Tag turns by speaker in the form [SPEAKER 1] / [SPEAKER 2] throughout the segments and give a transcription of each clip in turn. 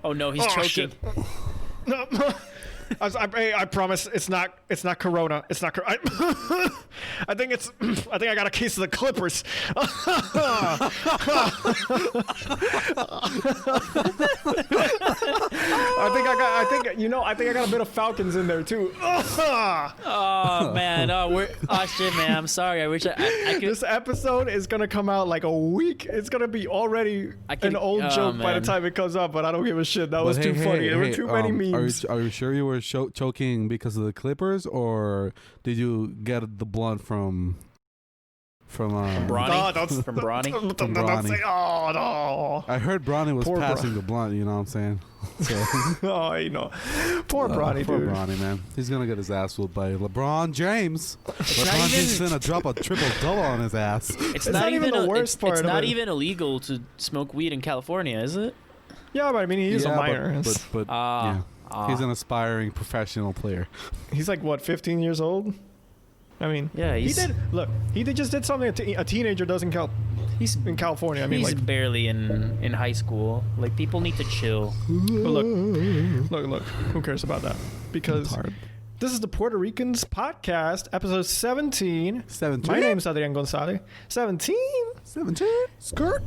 [SPEAKER 1] Oh no, he's choking.
[SPEAKER 2] Shit. I promise it's not Corona. It's not. I think it's. I think I got a case of the Clippers. I think I got a bit of Falcons in there too.
[SPEAKER 1] Oh man, shit, man. I'm sorry. I wish I could.
[SPEAKER 2] This episode is gonna come out like a week. It's gonna be already an old joke by the time it comes out. But I don't give a shit. That was too funny. There were too many memes.
[SPEAKER 3] Are you sure you were choking because of the Clippers, or did you get the blood from
[SPEAKER 1] Bronny? From Bronny?
[SPEAKER 3] From Bronny.
[SPEAKER 2] Oh no!
[SPEAKER 3] I heard Bronny was passing the blunt. You know what I'm saying? So.
[SPEAKER 2] Oh, you know, poor Bronny,
[SPEAKER 3] poor
[SPEAKER 2] dude.
[SPEAKER 3] Bronny, man. He's gonna get his ass whooped by LeBron James. LeBron James is gonna drop a triple double on his ass.
[SPEAKER 1] It's not even the worst part. It's not even illegal to smoke weed in California, is it?
[SPEAKER 2] Yeah, but I mean, he's a minor.
[SPEAKER 3] But yeah. He's an aspiring professional player.
[SPEAKER 2] He's like, what, 15 years old? I mean,
[SPEAKER 1] yeah,
[SPEAKER 2] he just did something a teenager does in California. I mean,
[SPEAKER 1] he's barely in high school. Like, people need to chill.
[SPEAKER 2] But look. Who cares about that? Because this is the Puerto Ricans podcast, episode 17.
[SPEAKER 3] 17.
[SPEAKER 2] My name's Adrian Gonzalez. 17.
[SPEAKER 3] Skirt.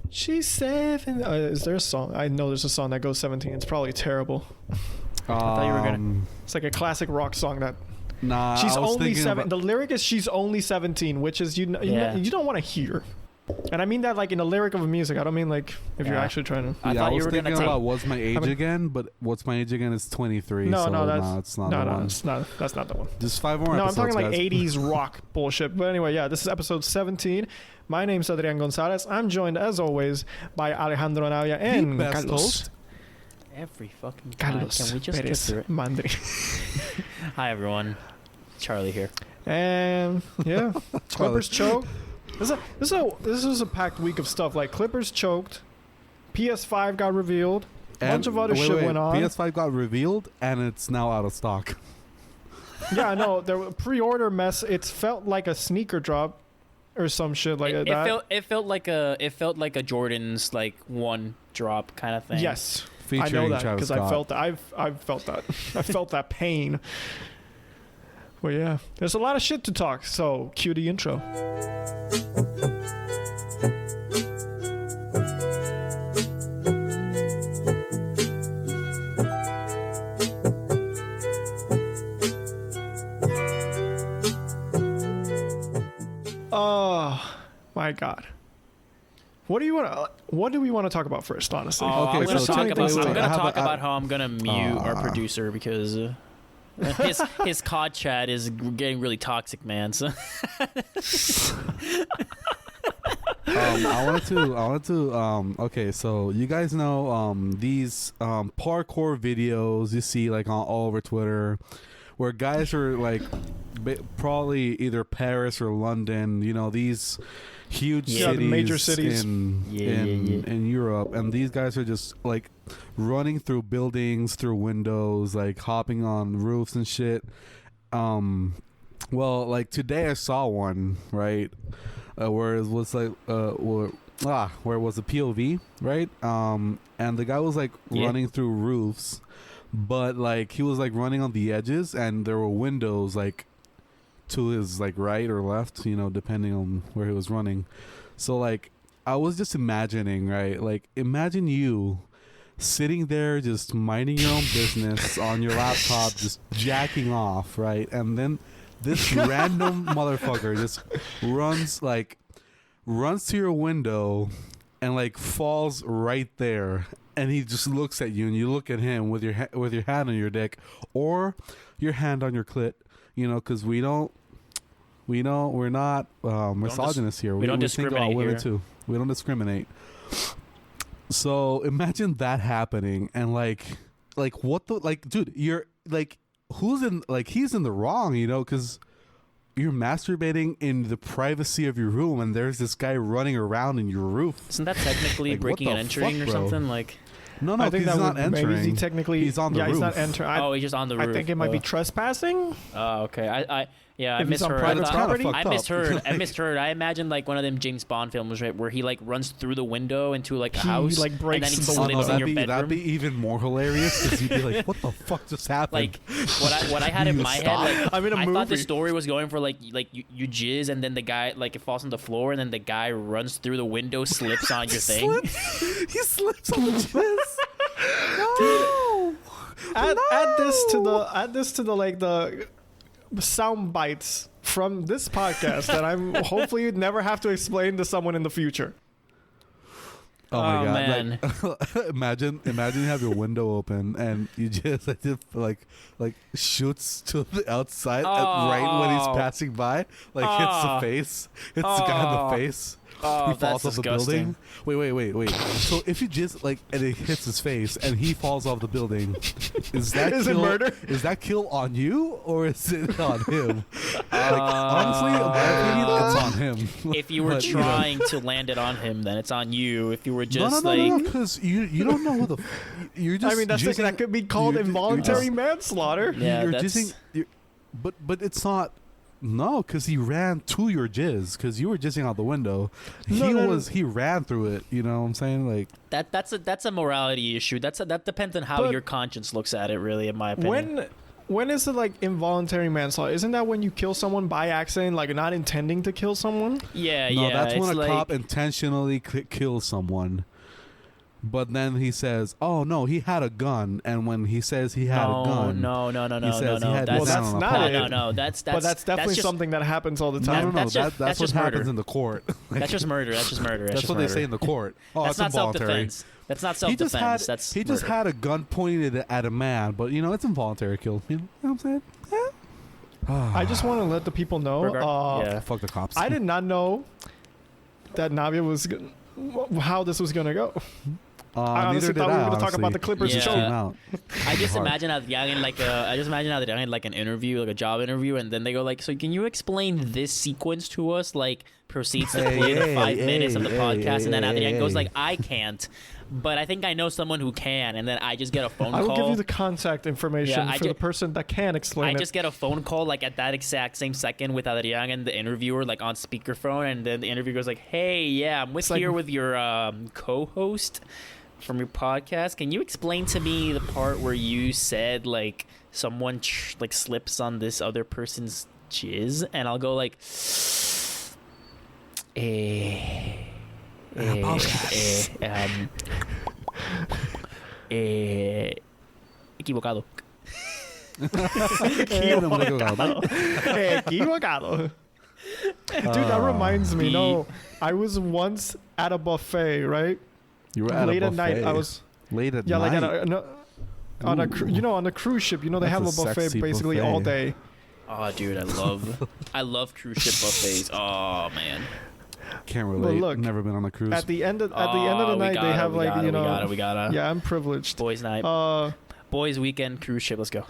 [SPEAKER 2] She's 7. Is there a song? I know there's a song that goes 17. It's probably terrible.
[SPEAKER 1] I thought you were gonna.
[SPEAKER 2] It's like a classic rock song that.
[SPEAKER 3] Nah,
[SPEAKER 2] she's only 7. The lyric is she's only 17, which is you don't want to hear. And I mean that like in the lyric of music. I don't mean like if you're actually trying to.
[SPEAKER 1] I
[SPEAKER 3] was thinking about what's my age again, but what's my age again is 23.
[SPEAKER 2] No,
[SPEAKER 3] it's not the one.
[SPEAKER 2] It's not. That's not the one.
[SPEAKER 3] Just 5 more.
[SPEAKER 2] No,
[SPEAKER 3] episodes,
[SPEAKER 2] I'm talking like
[SPEAKER 3] guys.
[SPEAKER 2] 80s rock bullshit. But anyway, yeah, this is episode 17. My name's Adrian Gonzalez. I'm joined as always by Alejandro Navia and Carlos.
[SPEAKER 1] Every fucking time.
[SPEAKER 2] Carlos
[SPEAKER 1] Can we just get through it?
[SPEAKER 2] Mandri.
[SPEAKER 1] Hi everyone, Charlie here.
[SPEAKER 2] And yeah, Clippers choked. This was a packed week of stuff. Like Clippers choked, PS5 got revealed, a bunch of other shit went on.
[SPEAKER 3] PS5 got revealed and it's now out of stock.
[SPEAKER 2] Yeah, I know. The pre-order mess. It felt like a sneaker drop or some shit like that.
[SPEAKER 1] It felt like a Jordan's like one drop kind of thing.
[SPEAKER 2] Yes,
[SPEAKER 3] featuring
[SPEAKER 2] I know that
[SPEAKER 3] Travis
[SPEAKER 2] because I felt
[SPEAKER 3] Scott.
[SPEAKER 2] that. I've felt that. I felt that pain. Well, yeah, there's a lot of shit to talk. So cue the intro. Oh my God. What do we want to talk about first, honestly?
[SPEAKER 1] I'm going to talk about how I'm going to mute our producer because his COD chat is getting really toxic, man. So
[SPEAKER 3] I wanted to okay, so you guys know these parkour videos you see like all over Twitter where guys are like probably either Paris or London, you know, these huge cities,
[SPEAKER 2] major cities
[SPEAKER 3] in Europe, and these guys are just like running through buildings, through windows, like hopping on roofs and shit. Well, like today I saw one, right, where it was like where it was a POV, right, and the guy was like running through roofs, but like he was like running on the edges, and there were windows like to his like right or left, you know, depending on where he was running. So like I was just imagining, right, like imagine you sitting there just minding your own business on your laptop, just jacking off, right, and then this random motherfucker just runs to your window and like falls right there, and he just looks at you and you look at him with your hand on your dick or your hand on your clit, you know, because we're not misogynist here.
[SPEAKER 1] We don't discriminate
[SPEAKER 3] think about women
[SPEAKER 1] here.
[SPEAKER 3] too. We don't discriminate. So imagine that happening, and like what the, like, dude, you're like, he's in the wrong, you know, because you're masturbating in the privacy of your room, and there's this guy running around in your roof.
[SPEAKER 1] Isn't that technically like, breaking and entering or something? Like,
[SPEAKER 3] no,
[SPEAKER 2] I think
[SPEAKER 3] he's not entering.
[SPEAKER 2] He's technically
[SPEAKER 3] he's on the roof.
[SPEAKER 2] He's not entering.
[SPEAKER 1] He's just on the roof.
[SPEAKER 2] I think it might be trespassing.
[SPEAKER 1] Oh, okay. Yeah, I
[SPEAKER 2] If he's on
[SPEAKER 1] misheard.
[SPEAKER 2] private property?
[SPEAKER 1] I misheard. I misheard. I imagined like one of them James Bond films, right, where he like runs through the window into like a house,
[SPEAKER 2] like breaks
[SPEAKER 1] and then he
[SPEAKER 2] the window.
[SPEAKER 1] slips in your bedroom.
[SPEAKER 3] That'd be even more hilarious because you'd be like, "What the fuck just happened?"
[SPEAKER 1] Like what I had in my head, like
[SPEAKER 2] I'm in a
[SPEAKER 1] I thought the
[SPEAKER 2] movie.
[SPEAKER 1] story was going for like you jizz and then the guy like it falls on the floor and then the guy runs through the window, slips on your thing.
[SPEAKER 3] He slips on the jizz. No.
[SPEAKER 2] Add this to the like the sound bites from this podcast that I'm hopefully never have to explain to someone in the future.
[SPEAKER 3] Oh my god!
[SPEAKER 1] Man.
[SPEAKER 3] Like, imagine you have your window open and you just like shoots to the outside right when he's passing by, like hits the face, hits the guy in the face. He falls off the building. Wait. So if you just like and it hits his face and he falls off the building, is
[SPEAKER 2] it murder?
[SPEAKER 3] Is that kill on you or is it on him? Like honestly, in my opinion, it's on him.
[SPEAKER 1] If you were
[SPEAKER 3] But,
[SPEAKER 1] trying to land it on him, then it's on you. If you were just
[SPEAKER 3] no, because you don't know who the you're just.
[SPEAKER 2] I mean, that could be called involuntary manslaughter.
[SPEAKER 1] Yeah,
[SPEAKER 3] you're
[SPEAKER 1] that's...
[SPEAKER 3] jizzing, but it's not. No, because he ran to your jizz because you were jizzing out the window. He ran through it. You know what I'm saying? Like
[SPEAKER 1] that's a morality issue. That depends on how your conscience looks at it. Really, in my opinion.
[SPEAKER 2] When is it like involuntary manslaughter? Isn't that when you kill someone by accident, like not intending to kill someone?
[SPEAKER 1] Yeah,
[SPEAKER 3] no,
[SPEAKER 1] yeah.
[SPEAKER 3] that's when a cop intentionally kills someone. But then he says, "Oh no, he had a gun." And when he says he had a gun,
[SPEAKER 1] no.
[SPEAKER 2] That's not it.
[SPEAKER 1] No. That's
[SPEAKER 2] definitely something that happens all the time.
[SPEAKER 3] That's what happens in the court.
[SPEAKER 1] That's just murder.
[SPEAKER 3] That's what they say in the court. Oh,
[SPEAKER 1] that's not
[SPEAKER 3] involuntary.
[SPEAKER 1] self-defense. That's not self-defense.
[SPEAKER 3] He just had a gun pointed at a man, but it's involuntary kill. You know what I'm saying? Yeah.
[SPEAKER 2] I just want to let the people know.
[SPEAKER 3] Fuck the cops.
[SPEAKER 2] I did not know that Navia was how this was gonna go. I honestly thought we were going to talk about the Clippers choke.
[SPEAKER 1] I just imagine Adrian like like an interview, like a job interview, and then they go like, "So can you explain this sequence to us?" Like proceeds to play the 5 minutes of the podcast, and then Adrian goes like, "I can't, but I think I know someone who can," and then I just get a phone call.
[SPEAKER 2] I will give you the contact information for the person that can explain it.
[SPEAKER 1] I just get a phone call like at that exact same second with Adrian and the interviewer like on speakerphone, and then the interviewer goes like, "Hey, yeah, I'm here with your co-host from your podcast. Can you explain to me the part where you said like someone like slips on this other person's jizz?" And I'll go like, equivocado.
[SPEAKER 2] Equivocado. Dude, that reminds me. No, I was once at a buffet, right?
[SPEAKER 3] You were at
[SPEAKER 2] late
[SPEAKER 3] a
[SPEAKER 2] at night. I was
[SPEAKER 3] late at night.
[SPEAKER 2] like on a cruise ship. They have a buffet basically all day.
[SPEAKER 1] Oh, dude, I love cruise ship buffets. Oh man,
[SPEAKER 3] can't relate. Look, never been on a cruise.
[SPEAKER 2] At the end of the night, they have we gotta. Yeah, I'm privileged.
[SPEAKER 1] Boys' night. Boys' weekend cruise ship. Let's go.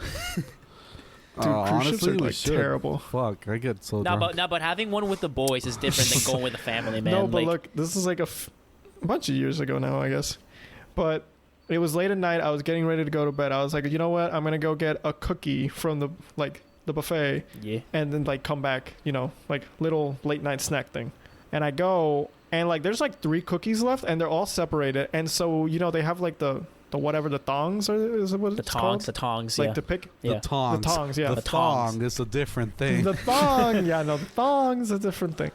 [SPEAKER 2] Dude, cruise ships are like terrible.
[SPEAKER 3] Fuck, I get so drunk.
[SPEAKER 1] But having one with the boys is different than going with the family, man.
[SPEAKER 2] No, but look, this is like a bunch of years ago now, I guess. But it was late at night. I was getting ready to go to bed. I was like, you know what? I'm gonna go get a cookie from the buffet. Yeah. And then come back. Like little late night snack thing. And I go and there's 3 cookies left and they're all separated. And so they have the whatever the thongs is what it's called?
[SPEAKER 1] The tongs.
[SPEAKER 2] To pick
[SPEAKER 3] the tongs.
[SPEAKER 2] The tongs. Yeah.
[SPEAKER 3] The thong is a different thing.
[SPEAKER 2] The thong. Yeah. No, the thong's a different thing.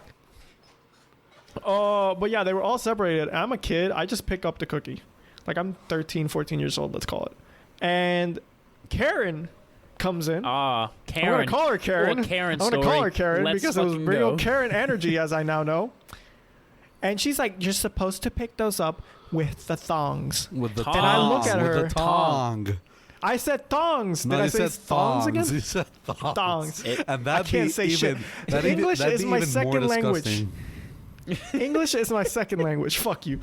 [SPEAKER 2] But yeah, they were all separated. I'm a kid. I just pick up the cookie. I'm 13, 14 years old, let's call it. And Karen comes in.
[SPEAKER 1] Karen.
[SPEAKER 2] I'm going to call her Karen.
[SPEAKER 1] Karen
[SPEAKER 2] I'm going to call her Karen
[SPEAKER 1] Let's
[SPEAKER 2] because it was real Karen energy, as I now know. And she's like, you're supposed to pick those up with the thongs.
[SPEAKER 3] With the
[SPEAKER 2] tongs. And I look at her.
[SPEAKER 3] With the tong.
[SPEAKER 2] I said thongs.
[SPEAKER 3] No,
[SPEAKER 2] Did I say thongs again?
[SPEAKER 3] You said thongs.
[SPEAKER 2] And I can't say shit. English is my second language. English is my second language. Fuck you.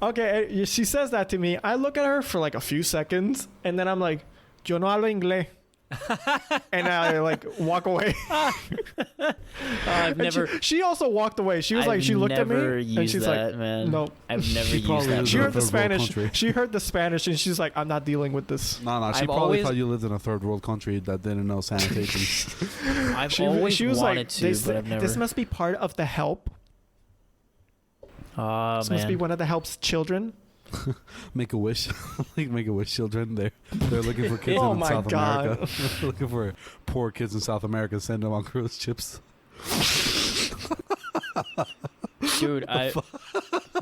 [SPEAKER 2] Okay, she says that to me. I look at her for a few seconds, and then I'm like, yo no hablo inglés. And I like walk away.
[SPEAKER 1] I've never.
[SPEAKER 2] She also walked away. She was like, she looked at me and she's like,
[SPEAKER 1] man.
[SPEAKER 2] no.
[SPEAKER 1] I've never
[SPEAKER 3] She
[SPEAKER 1] used
[SPEAKER 3] probably
[SPEAKER 1] that.
[SPEAKER 3] lives
[SPEAKER 2] She
[SPEAKER 3] in a
[SPEAKER 2] heard the
[SPEAKER 3] third world
[SPEAKER 2] Spanish.
[SPEAKER 3] country.
[SPEAKER 2] She heard the Spanish and she's like, I'm not dealing with this.
[SPEAKER 3] No, she
[SPEAKER 1] I've
[SPEAKER 3] probably
[SPEAKER 1] always-
[SPEAKER 3] thought you lived in a third world country that didn't know sanitation.
[SPEAKER 1] I've always
[SPEAKER 2] she was
[SPEAKER 1] wanted
[SPEAKER 2] like,
[SPEAKER 1] to, but I've never.
[SPEAKER 2] this must be part of the help.
[SPEAKER 1] Oh,
[SPEAKER 2] This
[SPEAKER 1] man.
[SPEAKER 2] must be one of the help's children.
[SPEAKER 3] Make a wish, like Make a Wish children. They're looking for kids
[SPEAKER 2] Oh
[SPEAKER 3] in
[SPEAKER 2] my
[SPEAKER 3] South
[SPEAKER 2] God.
[SPEAKER 3] America. They're looking for poor kids in South America. Send them on cruise ships.
[SPEAKER 1] Dude,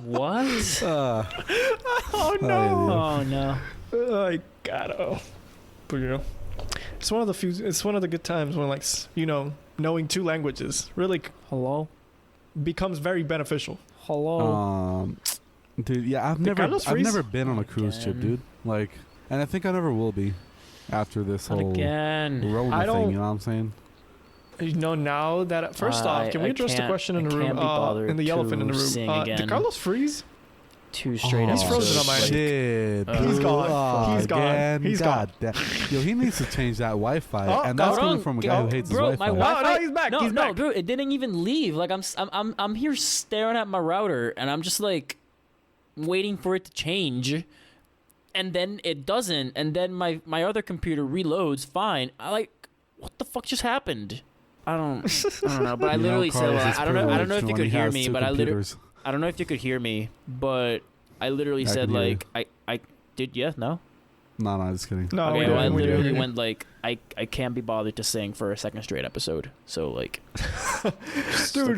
[SPEAKER 1] what?
[SPEAKER 2] Oh no.
[SPEAKER 1] Oh no.
[SPEAKER 2] I gotta. But you know, it's one of the few. It's one of the good times when like knowing 2 languages really
[SPEAKER 1] Hello.
[SPEAKER 2] becomes very beneficial.
[SPEAKER 1] Hello.
[SPEAKER 3] Dude, yeah, I've
[SPEAKER 2] Carlos
[SPEAKER 3] never
[SPEAKER 2] freeze?
[SPEAKER 3] been on a cruise ship,
[SPEAKER 1] Again.
[SPEAKER 3] dude. Like, and I think I never will be after this
[SPEAKER 1] Not
[SPEAKER 3] whole
[SPEAKER 1] again.
[SPEAKER 3] Rona
[SPEAKER 2] I
[SPEAKER 3] thing.
[SPEAKER 2] don't-
[SPEAKER 3] You know what I'm saying?
[SPEAKER 2] Now that first off, can we address the question in the room? In the elephant in the
[SPEAKER 1] sing
[SPEAKER 2] room.
[SPEAKER 1] again.
[SPEAKER 2] Did Carlos freeze?
[SPEAKER 1] 2 straight
[SPEAKER 2] He's
[SPEAKER 1] episodes.
[SPEAKER 2] frozen on my
[SPEAKER 3] Shit.
[SPEAKER 1] He's
[SPEAKER 2] gone. He's gone.
[SPEAKER 3] Again.
[SPEAKER 2] He's
[SPEAKER 3] God damn. Yo, he needs to change that Wi-Fi,
[SPEAKER 2] Oh,
[SPEAKER 3] and that's
[SPEAKER 1] hold
[SPEAKER 3] coming
[SPEAKER 1] on.
[SPEAKER 3] from a guy who hates
[SPEAKER 1] Bro,
[SPEAKER 3] his
[SPEAKER 1] my
[SPEAKER 3] Wi-Fi.
[SPEAKER 1] Wi-Fi.
[SPEAKER 2] No, he's back.
[SPEAKER 1] No,
[SPEAKER 2] He's
[SPEAKER 1] no,
[SPEAKER 2] back.
[SPEAKER 1] bro, it didn't even leave. Like I'm here staring at my router, and I'm just like waiting for it to change, and then it doesn't, and then my other computer reloads fine. What the fuck just happened? I don't know. But I
[SPEAKER 3] You know,
[SPEAKER 1] literally said,
[SPEAKER 3] Carlos
[SPEAKER 1] well,
[SPEAKER 3] is
[SPEAKER 1] I don't know if
[SPEAKER 3] privileged
[SPEAKER 1] you
[SPEAKER 3] when
[SPEAKER 1] could
[SPEAKER 3] he
[SPEAKER 1] hear
[SPEAKER 3] has
[SPEAKER 1] me,
[SPEAKER 3] 2
[SPEAKER 1] but
[SPEAKER 3] computers.
[SPEAKER 1] I don't know if you could hear me, but I literally
[SPEAKER 3] I
[SPEAKER 1] said
[SPEAKER 3] could hear you.
[SPEAKER 1] like I did. Yeah, no.
[SPEAKER 3] No, just kidding.
[SPEAKER 2] No,
[SPEAKER 1] Okay,
[SPEAKER 2] we
[SPEAKER 1] well, I
[SPEAKER 2] didn't. We
[SPEAKER 1] literally
[SPEAKER 2] didn't.
[SPEAKER 1] went like I can't be bothered to sing for a second straight episode. So like,
[SPEAKER 2] Dude.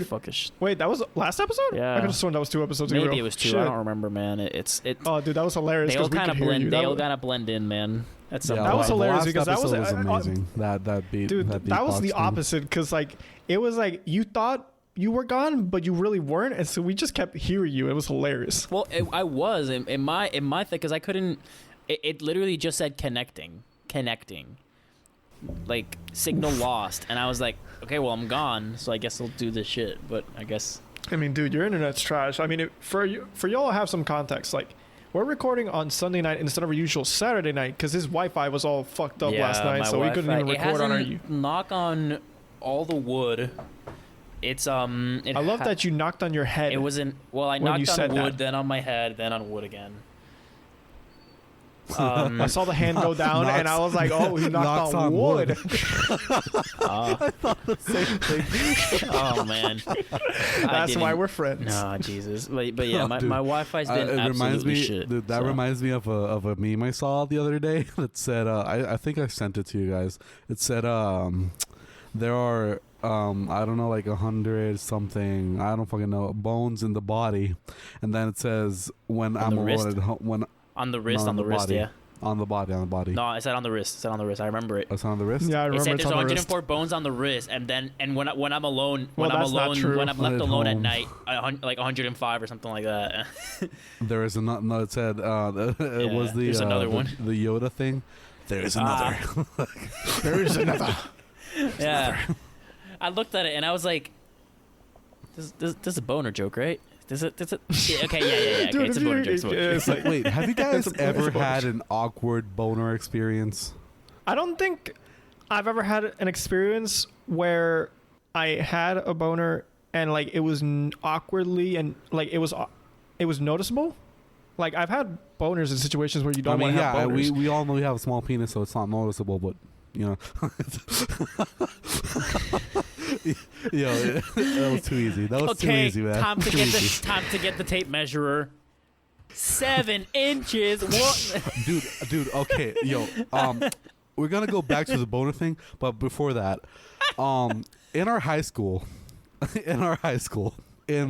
[SPEAKER 1] fuckish.
[SPEAKER 2] Wait, that was last episode?
[SPEAKER 1] Yeah.
[SPEAKER 2] I could have sworn that was 2 episodes ago.
[SPEAKER 1] Maybe it was 2.
[SPEAKER 2] Shit.
[SPEAKER 1] I don't remember, man. It.
[SPEAKER 2] Oh, dude, that was hilarious.
[SPEAKER 1] They all
[SPEAKER 2] 'cause we
[SPEAKER 1] kind
[SPEAKER 2] could
[SPEAKER 1] of
[SPEAKER 2] hear
[SPEAKER 1] blend.
[SPEAKER 2] you.
[SPEAKER 1] They
[SPEAKER 2] That
[SPEAKER 1] all
[SPEAKER 2] was-
[SPEAKER 1] kind of blend in, man. That's something.
[SPEAKER 2] That was
[SPEAKER 3] the
[SPEAKER 2] hilarious
[SPEAKER 3] last
[SPEAKER 2] because that was
[SPEAKER 3] episode amazing. That beat.
[SPEAKER 2] Dude,
[SPEAKER 3] that
[SPEAKER 2] that was
[SPEAKER 3] beatbox
[SPEAKER 2] the
[SPEAKER 3] thing.
[SPEAKER 2] opposite because like it was like you thought you were gone, but you really weren't, and so we just kept hearing you. It was hilarious.
[SPEAKER 1] Well, I was in my thing because I couldn't. It literally just said connecting, like signal lost, and I was like, okay, well I'm gone, so I guess I'll do this shit. But I guess
[SPEAKER 2] I mean, dude, your internet's trash. I mean, for y'all to have some context, like we're recording on Sunday night instead of our usual Saturday night because his Wi-Fi was all fucked up last night,
[SPEAKER 1] my
[SPEAKER 2] so we couldn't
[SPEAKER 1] Wi-Fi-
[SPEAKER 2] even record on our.
[SPEAKER 1] Knock on all the wood. It's
[SPEAKER 2] I love that you knocked on your head.
[SPEAKER 1] It wasn't. Well, I
[SPEAKER 2] when you
[SPEAKER 1] knocked
[SPEAKER 2] said
[SPEAKER 1] on wood,
[SPEAKER 2] that.
[SPEAKER 1] then on my head, then on wood again.
[SPEAKER 2] I saw the hand go down, and I was like, "Oh, he knocked
[SPEAKER 3] knocks
[SPEAKER 2] on
[SPEAKER 3] on
[SPEAKER 2] wood."
[SPEAKER 3] Same thing.
[SPEAKER 1] Oh man,
[SPEAKER 2] That's why we're friends.
[SPEAKER 1] No, Jesus, but yeah,
[SPEAKER 3] Oh,
[SPEAKER 1] my
[SPEAKER 3] dude.
[SPEAKER 1] Wi-Fi's been
[SPEAKER 3] It reminds
[SPEAKER 1] absolutely
[SPEAKER 3] me,
[SPEAKER 1] shit.
[SPEAKER 3] dude, that
[SPEAKER 1] so.
[SPEAKER 3] reminds me of a meme I saw the other day that said, I think I sent it to you guys. It said, there are, I don't know, like 100 something, I don't fucking know, bones in the body, and then it says when
[SPEAKER 1] On
[SPEAKER 3] I'm
[SPEAKER 1] the wrist?
[SPEAKER 3] alone at home, when
[SPEAKER 1] On the wrist,
[SPEAKER 3] No,
[SPEAKER 1] on the wrist,
[SPEAKER 3] body.
[SPEAKER 1] yeah.
[SPEAKER 3] on the body.
[SPEAKER 1] No, I said on the wrist. I said on the wrist. I remember it.
[SPEAKER 3] It's on the wrist.
[SPEAKER 2] Yeah, I
[SPEAKER 1] It
[SPEAKER 2] remember
[SPEAKER 1] said
[SPEAKER 2] it's
[SPEAKER 1] there's
[SPEAKER 2] on the wrist.
[SPEAKER 1] 104 bones on the wrist, and when I'm alone,
[SPEAKER 2] Well, that's not true.
[SPEAKER 1] when I'm left
[SPEAKER 3] At
[SPEAKER 1] alone at
[SPEAKER 3] home.
[SPEAKER 1] night, like 105 or something like that.
[SPEAKER 3] There is another. No, it said it was the
[SPEAKER 1] there's another one.
[SPEAKER 3] the Yoda thing. There is another.
[SPEAKER 2] There is another.
[SPEAKER 1] Yeah. I looked at it and I was like, "This is a boner joke, right? This is yeah, okay, yeah. Okay,
[SPEAKER 2] Dude,
[SPEAKER 1] it's a
[SPEAKER 2] if
[SPEAKER 1] boner
[SPEAKER 2] you-
[SPEAKER 1] joke. It's a boner joke.
[SPEAKER 2] it's like,
[SPEAKER 3] Wait, have you guys
[SPEAKER 2] It's a
[SPEAKER 3] ever
[SPEAKER 2] bonus.
[SPEAKER 3] had an awkward boner experience?
[SPEAKER 2] I don't think I've ever had an experience where I had a boner and like it was awkwardly and like it was noticeable. Like I've had boners in situations where you don't want to have boners.
[SPEAKER 3] we all know you have a small penis, so it's not noticeable. But you know, yo, that was too easy. That was too
[SPEAKER 1] Okay,
[SPEAKER 3] easy, man.
[SPEAKER 1] time to
[SPEAKER 3] Too
[SPEAKER 1] get
[SPEAKER 3] easy.
[SPEAKER 1] time to get the tape measurer. 7 inches. What?
[SPEAKER 3] dude. Okay, yo, we're gonna go back to the boner thing, but before that, in our high school, in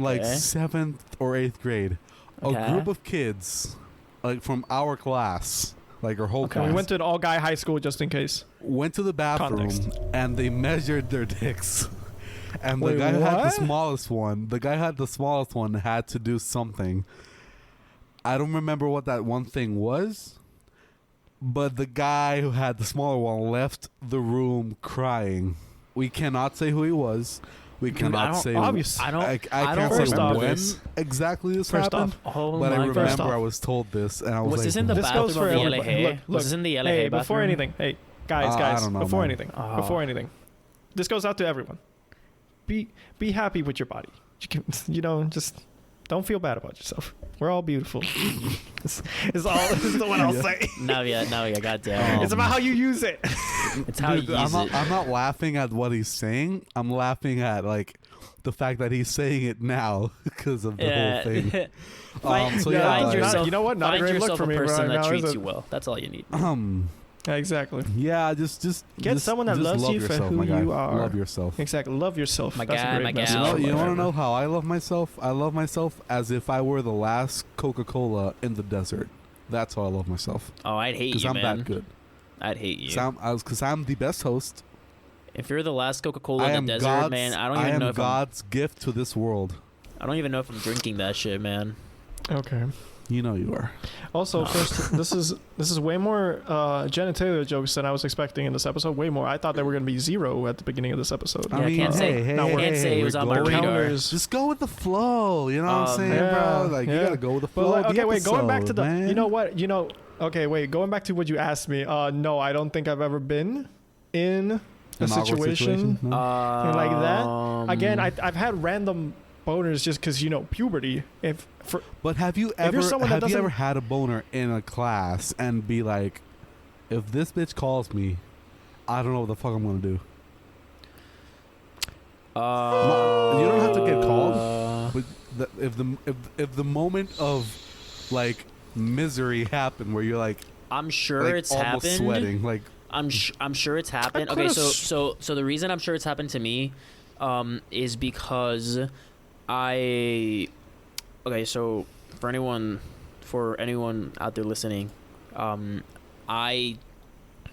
[SPEAKER 3] like
[SPEAKER 1] Okay.
[SPEAKER 3] 7th or 8th grade,
[SPEAKER 1] Okay.
[SPEAKER 3] a group of kids, like from our class, like our whole
[SPEAKER 2] Okay,
[SPEAKER 3] class,
[SPEAKER 2] we went to an all-guy high school just in case.
[SPEAKER 3] went to the bathroom
[SPEAKER 2] Context.
[SPEAKER 3] and they measured their dicks. And
[SPEAKER 2] Wait,
[SPEAKER 3] the guy who had the
[SPEAKER 2] what?
[SPEAKER 3] smallest one had to do something. I don't remember what that one thing was, but the guy who had the smaller one left the room crying. We cannot say who he was. We
[SPEAKER 1] Dude, I
[SPEAKER 3] cannot
[SPEAKER 1] don't-
[SPEAKER 3] say.
[SPEAKER 2] obvious.
[SPEAKER 1] I don't.
[SPEAKER 3] I
[SPEAKER 1] I
[SPEAKER 3] can't
[SPEAKER 1] don't
[SPEAKER 2] First
[SPEAKER 3] say
[SPEAKER 2] off,
[SPEAKER 3] when
[SPEAKER 1] this.
[SPEAKER 3] exactly this
[SPEAKER 2] First
[SPEAKER 3] happened.
[SPEAKER 1] Oh
[SPEAKER 3] But I
[SPEAKER 1] my
[SPEAKER 3] remember
[SPEAKER 2] First
[SPEAKER 3] I
[SPEAKER 2] off.
[SPEAKER 3] was told this, and I was
[SPEAKER 1] Was
[SPEAKER 3] like,
[SPEAKER 1] this in the
[SPEAKER 2] This
[SPEAKER 1] bathroom
[SPEAKER 2] goes for
[SPEAKER 1] of the
[SPEAKER 2] everybody.
[SPEAKER 1] LA?
[SPEAKER 2] Look,
[SPEAKER 1] Was this in the LA
[SPEAKER 2] Hey,
[SPEAKER 1] bathroom?
[SPEAKER 2] before anything, hey, Guys,
[SPEAKER 3] I don't know,
[SPEAKER 2] before
[SPEAKER 3] man.
[SPEAKER 2] anything, this goes out to everyone. Be happy with your body. Just don't feel bad about yourself. We're all beautiful. This is what I'll say.
[SPEAKER 1] No, goddamn.
[SPEAKER 2] It's about how you use it.
[SPEAKER 1] It's how you use it.
[SPEAKER 3] I'm not laughing at what he's saying. I'm laughing at like the fact that he's saying it now because of the whole thing.
[SPEAKER 1] Find
[SPEAKER 2] like,
[SPEAKER 1] yourself.
[SPEAKER 2] You know what? Not a great look for me
[SPEAKER 1] person
[SPEAKER 2] right
[SPEAKER 1] that
[SPEAKER 2] now,
[SPEAKER 1] treats
[SPEAKER 2] is
[SPEAKER 1] you
[SPEAKER 2] it?
[SPEAKER 1] well. That's all you need.
[SPEAKER 2] Exactly.
[SPEAKER 3] Yeah, just
[SPEAKER 2] Get someone that
[SPEAKER 3] just
[SPEAKER 2] loves
[SPEAKER 3] love
[SPEAKER 2] you for
[SPEAKER 3] yourself,
[SPEAKER 2] who
[SPEAKER 3] my guy.
[SPEAKER 2] you are.
[SPEAKER 3] Love yourself.
[SPEAKER 2] Exactly. Love yourself.
[SPEAKER 1] My
[SPEAKER 2] That's
[SPEAKER 1] guy,
[SPEAKER 2] a
[SPEAKER 1] my
[SPEAKER 2] great
[SPEAKER 1] gal.
[SPEAKER 2] message.
[SPEAKER 3] You want to know how I love myself? I love myself as if I were the last Coca-Cola in the desert. That's how I love myself.
[SPEAKER 1] Oh, I'd hate you,
[SPEAKER 3] Because I'm
[SPEAKER 1] man.
[SPEAKER 3] that good.
[SPEAKER 1] I'd hate you.
[SPEAKER 3] Because I'm the best host.
[SPEAKER 1] If you're the last Coca-Cola
[SPEAKER 3] I
[SPEAKER 1] in
[SPEAKER 3] am
[SPEAKER 1] the desert,
[SPEAKER 3] God's,
[SPEAKER 1] man, I don't even know if
[SPEAKER 3] God's gift to this world.
[SPEAKER 1] I don't even know if I'm drinking that shit, man.
[SPEAKER 2] Okay.
[SPEAKER 3] You know you are.
[SPEAKER 2] Also, first, this is way more genitalia jokes than I was expecting in this episode. Way more. I thought there were going to be 0 at the beginning of this episode.
[SPEAKER 1] Yeah, I can't say. Can't say it was on my radar.
[SPEAKER 3] Just go with the flow. You know what I'm saying,
[SPEAKER 2] yeah,
[SPEAKER 3] bro? Like
[SPEAKER 2] yeah.
[SPEAKER 3] you gotta go with the flow.
[SPEAKER 2] But okay, wait. Going back to the.
[SPEAKER 3] Man.
[SPEAKER 2] You know what? Okay, wait. Going back to what you asked me. No, I don't think I've ever been in a
[SPEAKER 3] An awkward
[SPEAKER 2] situation
[SPEAKER 3] No?
[SPEAKER 2] like that. Again, I've had random boners just because puberty.
[SPEAKER 3] But have you ever had a boner in a class and be like, if this bitch calls me, I don't know what the fuck I'm gonna do. You don't have to get called, but if the moment of like misery happened where you're like,
[SPEAKER 1] I'm sure
[SPEAKER 3] like,
[SPEAKER 1] it's
[SPEAKER 3] almost
[SPEAKER 1] happened.
[SPEAKER 3] sweating, like
[SPEAKER 1] I'm sure it's happened. Okay, so the reason I'm sure it's happened to me, is because okay, so for anyone out there listening, I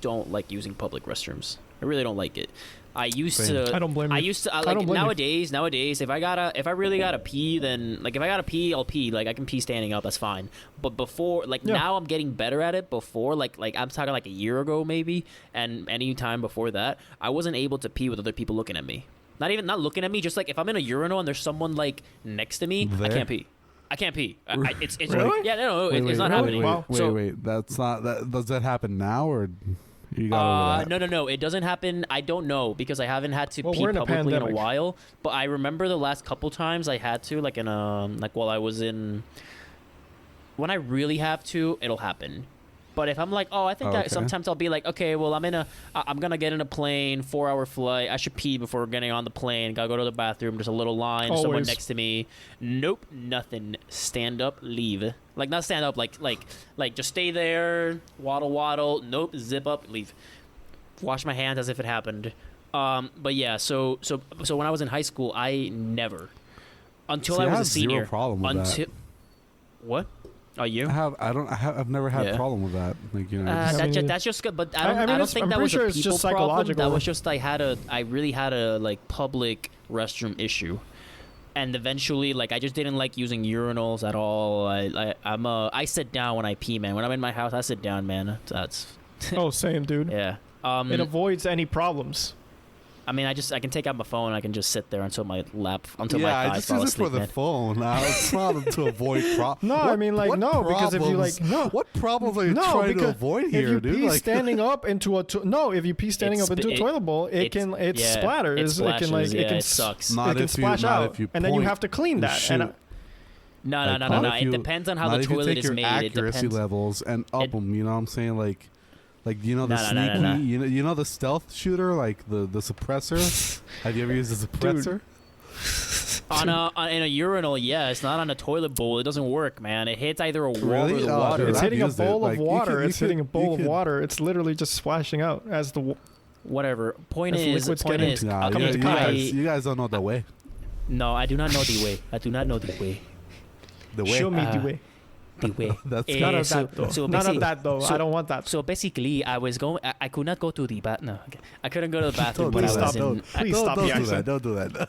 [SPEAKER 1] don't like using public restrooms. I really don't like it. I used to.
[SPEAKER 2] I don't blame you.
[SPEAKER 1] I used to like nowadays. If I really gotta pee, then like if I gotta pee, I'll pee. Like I can pee standing up. That's fine. But before, like now, I'm getting better at it. Before, like I'm talking like a year ago maybe, and any time before that, I wasn't able to pee with other people looking at me. Not looking at me. Just like if I'm in a urinal and there's someone like next to me, I can't pee. It's
[SPEAKER 2] Really?
[SPEAKER 1] Yeah, no,
[SPEAKER 3] wait,
[SPEAKER 1] it's not
[SPEAKER 3] wait,
[SPEAKER 1] happening.
[SPEAKER 3] Wait, that's not that. Does that happen now or? You got over that?
[SPEAKER 1] No, it doesn't happen. I don't know because I haven't had to pee
[SPEAKER 2] we're in a
[SPEAKER 1] publicly in a
[SPEAKER 2] pandemic.
[SPEAKER 1] while. But I remember the last couple times I had to, like in while I was in. When I really have to, it'll happen. But if I'm like, I think sometimes I'll be like, okay, well, I'm gonna get in a plane, 4-hour flight. I should pee before getting on the plane. Gotta go to the bathroom. There's a little line.
[SPEAKER 2] Always.
[SPEAKER 1] Someone next to me. Nope, nothing. Stand up, leave. Like not stand up, like just stay there. Waddle. Nope, zip up, leave. Wash my hands as if it happened. But yeah, so when I was in high school, I never, until I was a senior.
[SPEAKER 3] Zero problem with that.
[SPEAKER 1] What? Are you?
[SPEAKER 3] I've never had a problem with that. Like
[SPEAKER 1] that's just good, but I don't think that was a people problem. That was just I really had a like public restroom issue, and eventually like I just didn't like using urinals at all. I sit down when I pee, man. When I'm in my house, I sit down, man. That's
[SPEAKER 2] same, dude.
[SPEAKER 1] yeah.
[SPEAKER 2] It avoids any problems.
[SPEAKER 1] I mean, I can take out my phone. And I can just sit there until my thighs fall asleep.
[SPEAKER 3] I just use it for the phone. It's not to avoid problems.
[SPEAKER 2] No, I mean like no, because if you like
[SPEAKER 3] what problems are you trying to avoid here,
[SPEAKER 2] if you
[SPEAKER 3] dude?
[SPEAKER 2] pee standing up into if you pee standing up into a toilet bowl, it splatters. It
[SPEAKER 1] sucks.
[SPEAKER 2] It can splash out, and then you have to clean that. And
[SPEAKER 1] no. It depends on how the toilet is made.
[SPEAKER 3] Accuracy levels and up them. You know what I'm saying? Like the sneaky,
[SPEAKER 1] no.
[SPEAKER 3] you know the stealth shooter, like the suppressor. Have you ever used the suppressor?
[SPEAKER 1] In a urinal, yeah. It's not on a toilet bowl. It doesn't work, man. It hits either a wall or the water.
[SPEAKER 2] Dude, it's hitting a bowl of water. It's hitting a bowl of water. It's literally just splashing out as the.
[SPEAKER 1] Whatever. Point is,
[SPEAKER 3] you guys don't know the way.
[SPEAKER 1] No, I do not know the way. I do not know the way.
[SPEAKER 3] The way.
[SPEAKER 2] Show me the way.
[SPEAKER 1] The way.
[SPEAKER 3] That's
[SPEAKER 2] none of that though. None of that though. I don't want that.
[SPEAKER 1] So basically, I was going. I could not go to the bath. No, okay. I couldn't go to the bathroom when I
[SPEAKER 2] Please
[SPEAKER 1] was
[SPEAKER 2] stop.
[SPEAKER 1] in.
[SPEAKER 2] Please stop the accent.
[SPEAKER 3] Don't do that.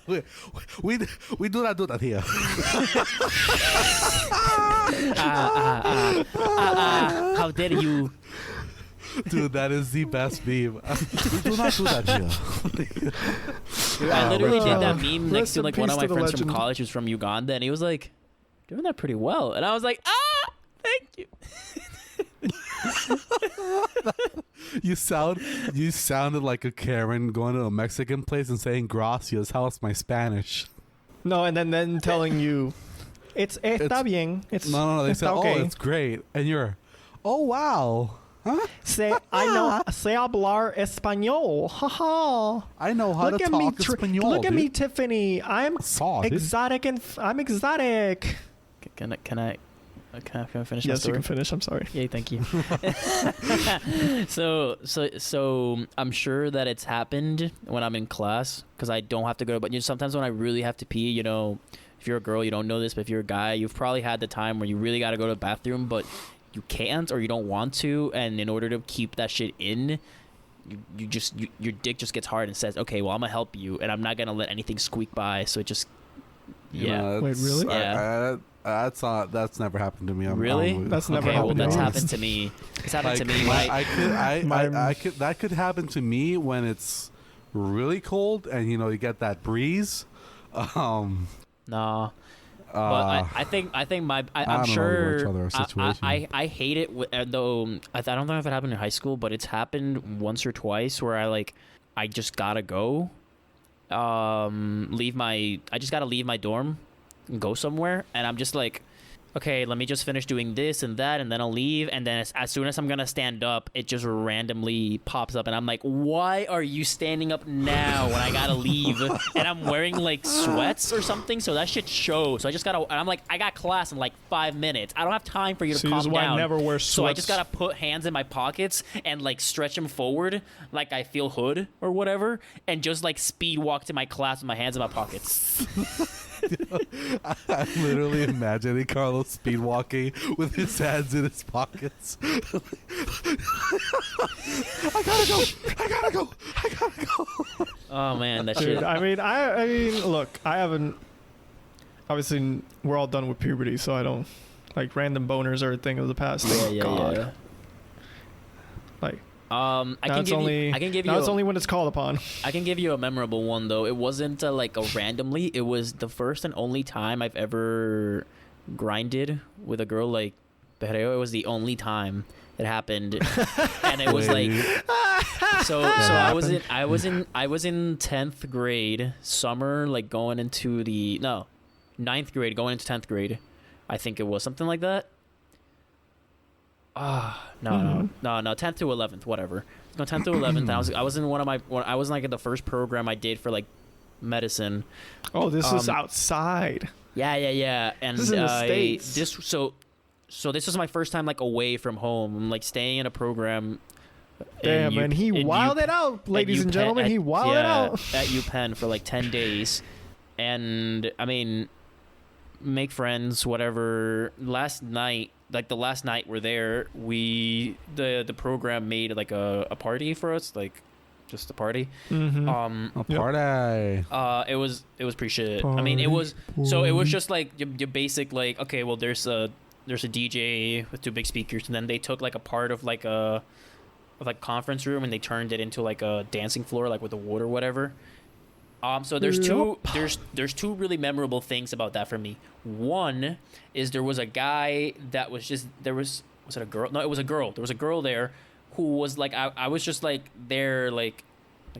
[SPEAKER 3] We do not do that here.
[SPEAKER 1] How dare you?
[SPEAKER 3] Dude, that is the best meme. We do not do that here.
[SPEAKER 1] I literally did that meme next to like one of my friends
[SPEAKER 2] legend.
[SPEAKER 1] from college who's from Uganda, and he was like, doing that pretty well. And I was like, thank you.
[SPEAKER 3] You sounded like a Karen going to a Mexican place and saying gracias. How's my Spanish?
[SPEAKER 2] No, and then telling you, it's está bien. It's
[SPEAKER 3] no. They said,
[SPEAKER 2] okay.
[SPEAKER 3] oh, it's great, and you're, oh wow, huh?
[SPEAKER 2] I know, sé hablar español. Haha.
[SPEAKER 3] I know how to talk español.
[SPEAKER 2] Look at
[SPEAKER 3] dude.
[SPEAKER 2] me, Tiffany. I'm exotic and I'm exotic.
[SPEAKER 1] Can I finish my
[SPEAKER 2] Yes,
[SPEAKER 1] story?
[SPEAKER 2] you can finish. I'm sorry.
[SPEAKER 1] Yay, thank you. So I'm sure that it's happened when I'm in class because I don't have to go. But sometimes when I really have to pee, if you're a girl, you don't know this, but if you're a guy, you've probably had the time where you really got to go to the bathroom, but you can't or you don't want to, and in order to keep that shit in, your dick just gets hard and says, okay, well, I'm gonna help you, and I'm not gonna let anything squeak by. So it just, yeah.
[SPEAKER 2] Wait, really?
[SPEAKER 1] Yeah.
[SPEAKER 3] That's never happened to me.
[SPEAKER 2] Really? That's never
[SPEAKER 1] Okay, well,
[SPEAKER 2] happened to
[SPEAKER 1] that's
[SPEAKER 2] me.
[SPEAKER 1] happened to me. It's happened to me.
[SPEAKER 3] That could happen to me when it's really cold and you get that breeze.
[SPEAKER 1] No. But I think I'm sure I hate it though. I don't know if it happened in high school, but it's happened once or twice where I just gotta go, I just gotta leave my dorm and go somewhere, and I'm just like, okay, let me just finish doing this and that, and then I'll leave. And then as soon as I'm gonna stand up, it just randomly pops up, and I'm like, why are you standing up now when I gotta leave? And I'm wearing like sweats or something, so that shit shows. So I just gotta, and I'm like, I got class in like 5 minutes. I don't have time for you to calm
[SPEAKER 2] this is why
[SPEAKER 1] down.
[SPEAKER 2] I never wear sweats.
[SPEAKER 1] So I just gotta put hands in my pockets and like stretch them forward, like I feel hood or whatever, and just like speed walk to my class with my hands in my pockets.
[SPEAKER 3] I'm literally imagining Carlos speed walking with his hands in his pockets. I gotta go.
[SPEAKER 1] Oh man, that
[SPEAKER 2] Dude,
[SPEAKER 1] shit.
[SPEAKER 2] I mean, look, I haven't. Obviously, we're all done with puberty, so I don't like random boners are a thing of the past. Thank God.
[SPEAKER 1] Yeah.
[SPEAKER 2] Like,
[SPEAKER 1] I can give you.
[SPEAKER 2] It's only when it's called upon.
[SPEAKER 1] I can give you a memorable one though. It wasn't like a randomly. It was the first and only time I've ever grinded with a girl like Puerto. It was the only time it happened, and it was like. So I was in 10th grade summer, like going into ninth grade going into 10th grade, I think it was something like that. No, 10th to 11th, whatever. No, 10th to 11th. I was in I was like in the first program I did for like medicine.
[SPEAKER 2] Oh, this is outside.
[SPEAKER 1] Yeah. And
[SPEAKER 2] this is in the States.
[SPEAKER 1] So this was my first time like away from home. I'm like staying in a program.
[SPEAKER 2] Damn, and he wilded out, ladies and gentlemen. He wilded out
[SPEAKER 1] at UPenn for like 10 days, and I mean, make friends, whatever. Last night we're there, the program made like a party for us, like just a party.
[SPEAKER 2] Mm-hmm.
[SPEAKER 3] A party.
[SPEAKER 1] It was pretty shit. I mean, it was just like your basic like, okay, well there's a DJ with 2 big speakers, and then they took like a part of like a conference room and they turned it into like a dancing floor, like with the wood or whatever. So there's two really memorable things about that for me. One is there was a guy that was just was it a girl? No, it was a girl. There was a girl there who was like I was just like there like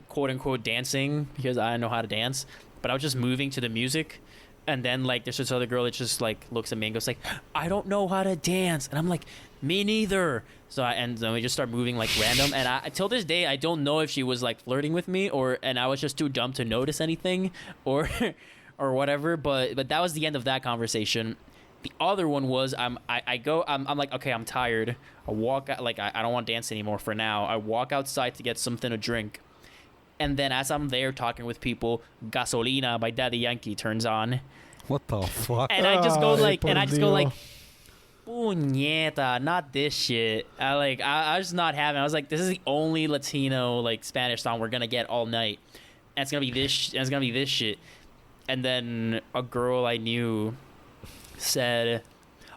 [SPEAKER 1] quote unquote dancing because I didn't know how to dance, but I was just moving to the music. And then like there's this other girl that just like looks at me and goes like, I don't know how to dance, and I'm like, me neither. So then we just start moving like random, and till this day I don't know if she was like flirting with me and I was just too dumb to notice anything or whatever. But that was the end of that conversation. The other one was I'm like, okay, I'm tired. I walk out, like I don't want to dance anymore for now. I walk outside to get something to drink. And then as I'm there talking with people, Gasolina by Daddy Yankee turns on.
[SPEAKER 3] What the fuck?
[SPEAKER 1] And I just go like, puñeta, not this shit. I was just not having it. I was like, this is the only Latino like Spanish song we're gonna get all night. And it's gonna be this shit. And then a girl I knew said,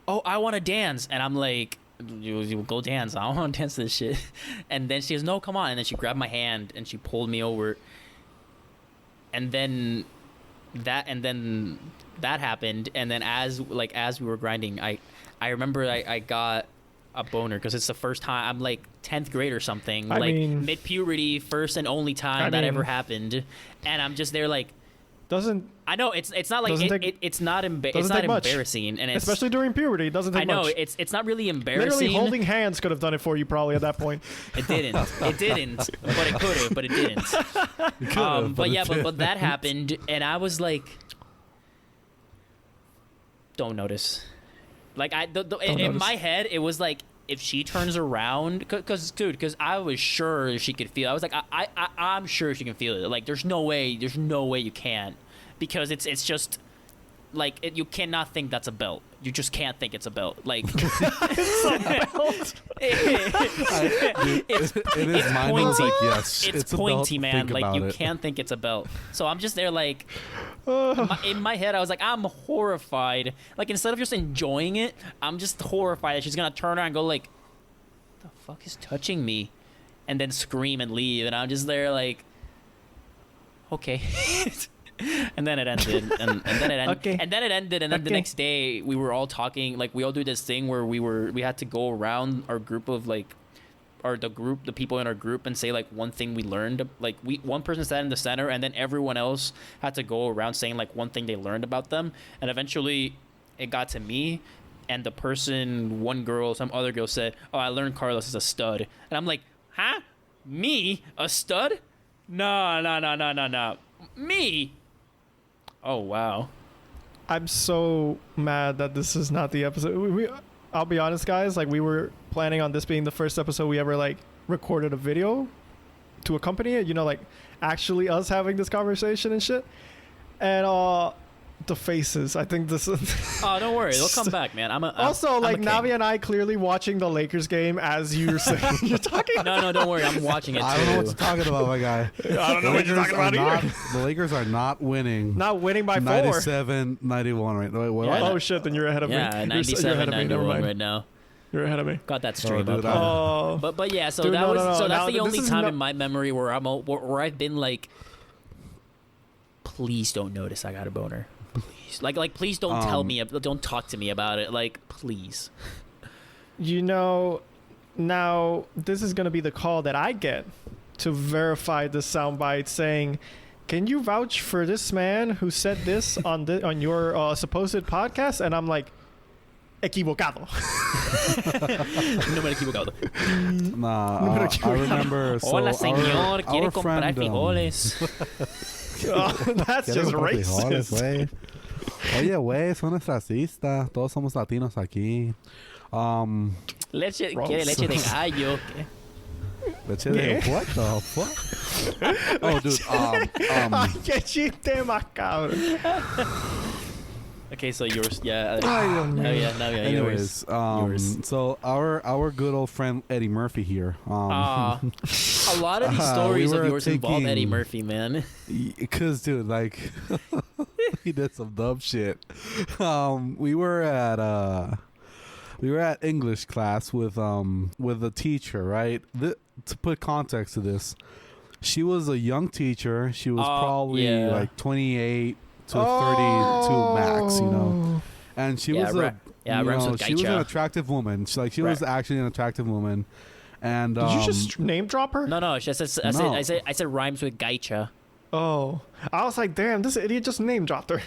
[SPEAKER 1] oh, I want to dance. And I'm like, you go dance. I don't want to dance to this shit. And then she goes, no, come on. And then she grabbed my hand and she pulled me over. And then that happened. And then as we were grinding, I remember I got a boner because it's the first time I'm like 10th grade or something.
[SPEAKER 2] I
[SPEAKER 1] like
[SPEAKER 2] mean-
[SPEAKER 1] mid puberty, first and only time that ever happened, and I'm just there like.
[SPEAKER 2] Doesn't
[SPEAKER 1] I know it's not like it's not embarrassing, and it's,
[SPEAKER 2] especially during puberty. It doesn't take much.
[SPEAKER 1] I know it's not really embarrassing.
[SPEAKER 2] Literally holding hands could have done it for you probably at that point.
[SPEAKER 1] It didn't, but it could have, but it didn't. But that happened, and I was like, don't notice. Like in my head, it was like if she turns around, because I was sure she could feel. I was like, I'm sure she can feel it. Like there's no way you can't, because it's just like you cannot think that's a belt. You just can't think it's a belt. Like
[SPEAKER 2] It's a belt.
[SPEAKER 1] it's
[SPEAKER 3] mine.
[SPEAKER 1] pointy.
[SPEAKER 3] Was like, yes,
[SPEAKER 1] It's
[SPEAKER 3] a belt.
[SPEAKER 1] pointy, man.
[SPEAKER 3] Think
[SPEAKER 1] Like
[SPEAKER 3] about
[SPEAKER 1] you
[SPEAKER 3] it.
[SPEAKER 1] can't think it's a belt. So I'm just there like in my head I was like, I'm horrified. Like instead of just enjoying it, I'm just horrified that she's gonna turn around and go like, the fuck is touching me, and then scream and leave. And I'm just there like, okay. And then it ended, and then it ended,
[SPEAKER 2] Okay.
[SPEAKER 1] and then it ended, and then the next day we were all talking. Like we all do this thing where we had to go around our group of like, or the people in our group, and say like one thing we learned. Like one person sat in the center, and then everyone else had to go around saying like one thing they learned about them. And eventually, it got to me, and the person, one girl, some other girl said, "Oh, I learned Carlos is a stud," and I'm like, "Huh? Me? A stud? No. Me? Oh wow."
[SPEAKER 2] I'm so mad that this is not the episode. I'll be honest, guys. Like we were planning on this being the first episode we ever like recorded a video to accompany it. You know, like actually us having this conversation and shit. And the faces. I think this.
[SPEAKER 1] Oh, don't worry, they'll come back, man. I'm
[SPEAKER 2] like
[SPEAKER 1] a king.
[SPEAKER 2] Navi and I clearly watching the Lakers game as you're saying you're talking.
[SPEAKER 1] No, don't worry, I'm watching it too.
[SPEAKER 3] I don't know what you're talking about, my guy.
[SPEAKER 2] I don't know what you're talking about either.
[SPEAKER 3] The Lakers are not winning.
[SPEAKER 2] Not winning by 4.
[SPEAKER 3] 97-91, right? Wait, what?
[SPEAKER 1] Yeah.
[SPEAKER 2] Oh shit! Then you're ahead of me.
[SPEAKER 1] Yeah,
[SPEAKER 2] You're ahead of me. Never
[SPEAKER 1] 97-91
[SPEAKER 2] mind.
[SPEAKER 1] right now.
[SPEAKER 2] You're ahead of me.
[SPEAKER 1] Got that stream
[SPEAKER 3] dude,
[SPEAKER 1] up.
[SPEAKER 2] Oh.
[SPEAKER 1] But yeah, so
[SPEAKER 2] Dude,
[SPEAKER 1] that
[SPEAKER 2] no,
[SPEAKER 1] was
[SPEAKER 2] no, no.
[SPEAKER 1] so that's
[SPEAKER 2] Now,
[SPEAKER 1] the only
[SPEAKER 2] this is
[SPEAKER 1] time
[SPEAKER 2] not-
[SPEAKER 1] in my memory where where I've been like, please don't notice I got a boner. Please, like please don't tell me, don't talk to me about it. Like please.
[SPEAKER 2] You know, now this is gonna be the call that I get to verify the soundbite saying, "Can you vouch for this man who said this on your supposed podcast?" And I'm like, equivocado.
[SPEAKER 1] No me equivocado.
[SPEAKER 3] Nah, I remember. So
[SPEAKER 1] Hola, señor. Quiere
[SPEAKER 3] our
[SPEAKER 1] comprar
[SPEAKER 3] friend,
[SPEAKER 1] frijoles.
[SPEAKER 2] Oh, that's just racist.
[SPEAKER 3] Oye, güey, son racistas. Todos somos latinos aquí.
[SPEAKER 1] Leche,
[SPEAKER 2] Gross.
[SPEAKER 1] quiere leche de gallo. ¿Qué?
[SPEAKER 3] Leche de what the fuck? Oh, dude.
[SPEAKER 2] Ay, qué chiste más cabrón.
[SPEAKER 1] Okay, so yours, yeah.
[SPEAKER 2] Ay, Dios mío.
[SPEAKER 1] No, yours.
[SPEAKER 3] Anyways, so our good old friend Eddie Murphy here.
[SPEAKER 1] A lot of these stories
[SPEAKER 3] we
[SPEAKER 1] of
[SPEAKER 3] were
[SPEAKER 1] yours involve
[SPEAKER 3] taking-
[SPEAKER 1] Eddie Murphy, man.
[SPEAKER 3] Cause dude, like he did some dumb shit. We were at English class with a teacher, right? To put context to this, she was a young teacher. She was probably like 28 to 32 max, you know. And she was she was an attractive woman. She was actually an attractive woman. And
[SPEAKER 2] Did you just name drop her?
[SPEAKER 1] No. I said rhymes with gaicha.
[SPEAKER 2] Oh, I was like, damn, this idiot just name dropped her.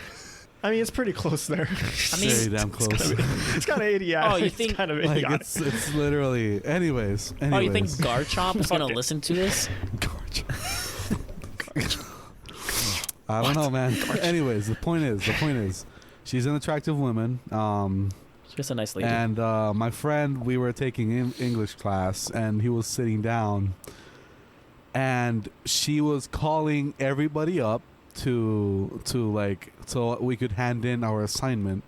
[SPEAKER 2] I mean, it's pretty close there.
[SPEAKER 1] I mean,
[SPEAKER 3] very damn close.
[SPEAKER 2] It's kind of idiotic.
[SPEAKER 1] Oh, you
[SPEAKER 2] It's
[SPEAKER 1] think-
[SPEAKER 2] kind of
[SPEAKER 3] Like
[SPEAKER 2] idiotic.
[SPEAKER 3] it's literally. Anyways.
[SPEAKER 1] Oh, you think Garchomp is gonna listen to this?
[SPEAKER 3] I don't know, man. Anyways, the point is, she's an attractive woman.
[SPEAKER 1] She's just a nice lady.
[SPEAKER 3] And my friend, we were taking English class, and he was sitting down, and she was calling everybody up to like so we could hand in our assignment,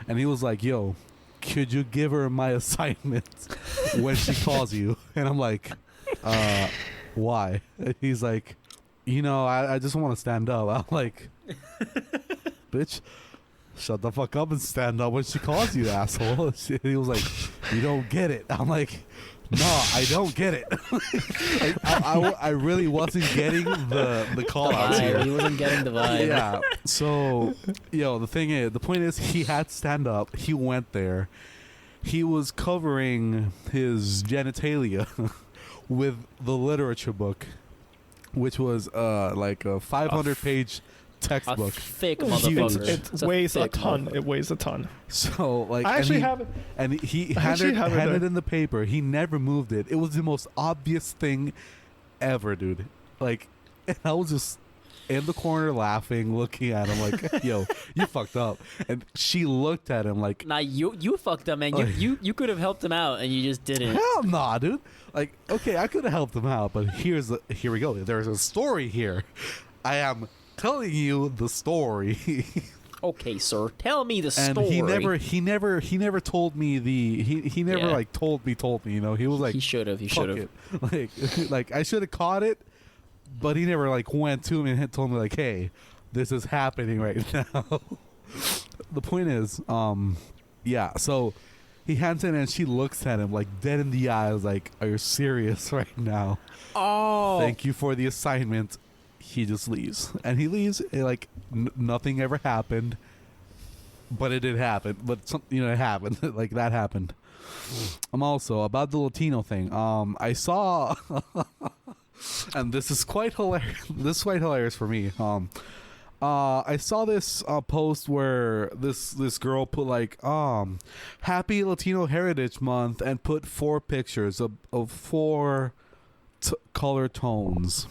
[SPEAKER 3] and he was like, "Yo, could you give her my assignment when she calls you?" And I'm like, why? And he's like, you know, I just want to stand up. I'm like, bitch, shut the fuck up and stand up when she calls you, asshole. He was like, you don't get it. I'm like, no, I don't get it. I really wasn't getting the call out
[SPEAKER 1] vibe.
[SPEAKER 3] here.
[SPEAKER 1] He wasn't getting the vibe.
[SPEAKER 3] Yeah. So, the point is, he had to stand up. He went there. he was covering his genitalia with the literature book, which was like a 500-page textbook.
[SPEAKER 1] Thick
[SPEAKER 3] Huge.
[SPEAKER 1] motherfucker.
[SPEAKER 2] It weighs a ton. It weighs a ton.
[SPEAKER 3] So like,
[SPEAKER 2] I actually have it.
[SPEAKER 3] And he
[SPEAKER 2] I
[SPEAKER 3] had
[SPEAKER 2] actually have it
[SPEAKER 3] it
[SPEAKER 2] there.
[SPEAKER 3] in the paper. He never moved it. It was the most obvious thing ever, dude. Like, and I was just in the corner laughing, looking at him like, yo, you fucked up. And she looked at him like,
[SPEAKER 1] Nah, you fucked up, man. You could have helped him out, and you just didn't.
[SPEAKER 3] hell nah, dude. Like, okay, I could have helped him out, but here we go. There's a story here. I am telling you the story.
[SPEAKER 1] Okay, sir, tell me the
[SPEAKER 3] And
[SPEAKER 1] story.
[SPEAKER 3] he never told me he never
[SPEAKER 1] Yeah.
[SPEAKER 3] like told me, you know. He was like,
[SPEAKER 1] he should have. He
[SPEAKER 3] fuck
[SPEAKER 1] should have.
[SPEAKER 3] it. Like I should have caught it, but he never like went to me and had told me like, hey, this is happening right now. The point is, yeah, so he hands it and she looks at him like dead in the eyes, like, are you serious right now?
[SPEAKER 1] Oh,
[SPEAKER 3] Thank you for the assignment. He just leaves, and he leaves like nothing ever happened, but it did happen. But it happened. Like that happened. Also about the Latino thing. I saw, and this is quite hilarious. This is quite hilarious for me. I saw this post where this girl put like Happy Latino Heritage Month and put 4 pictures of 4 color tones.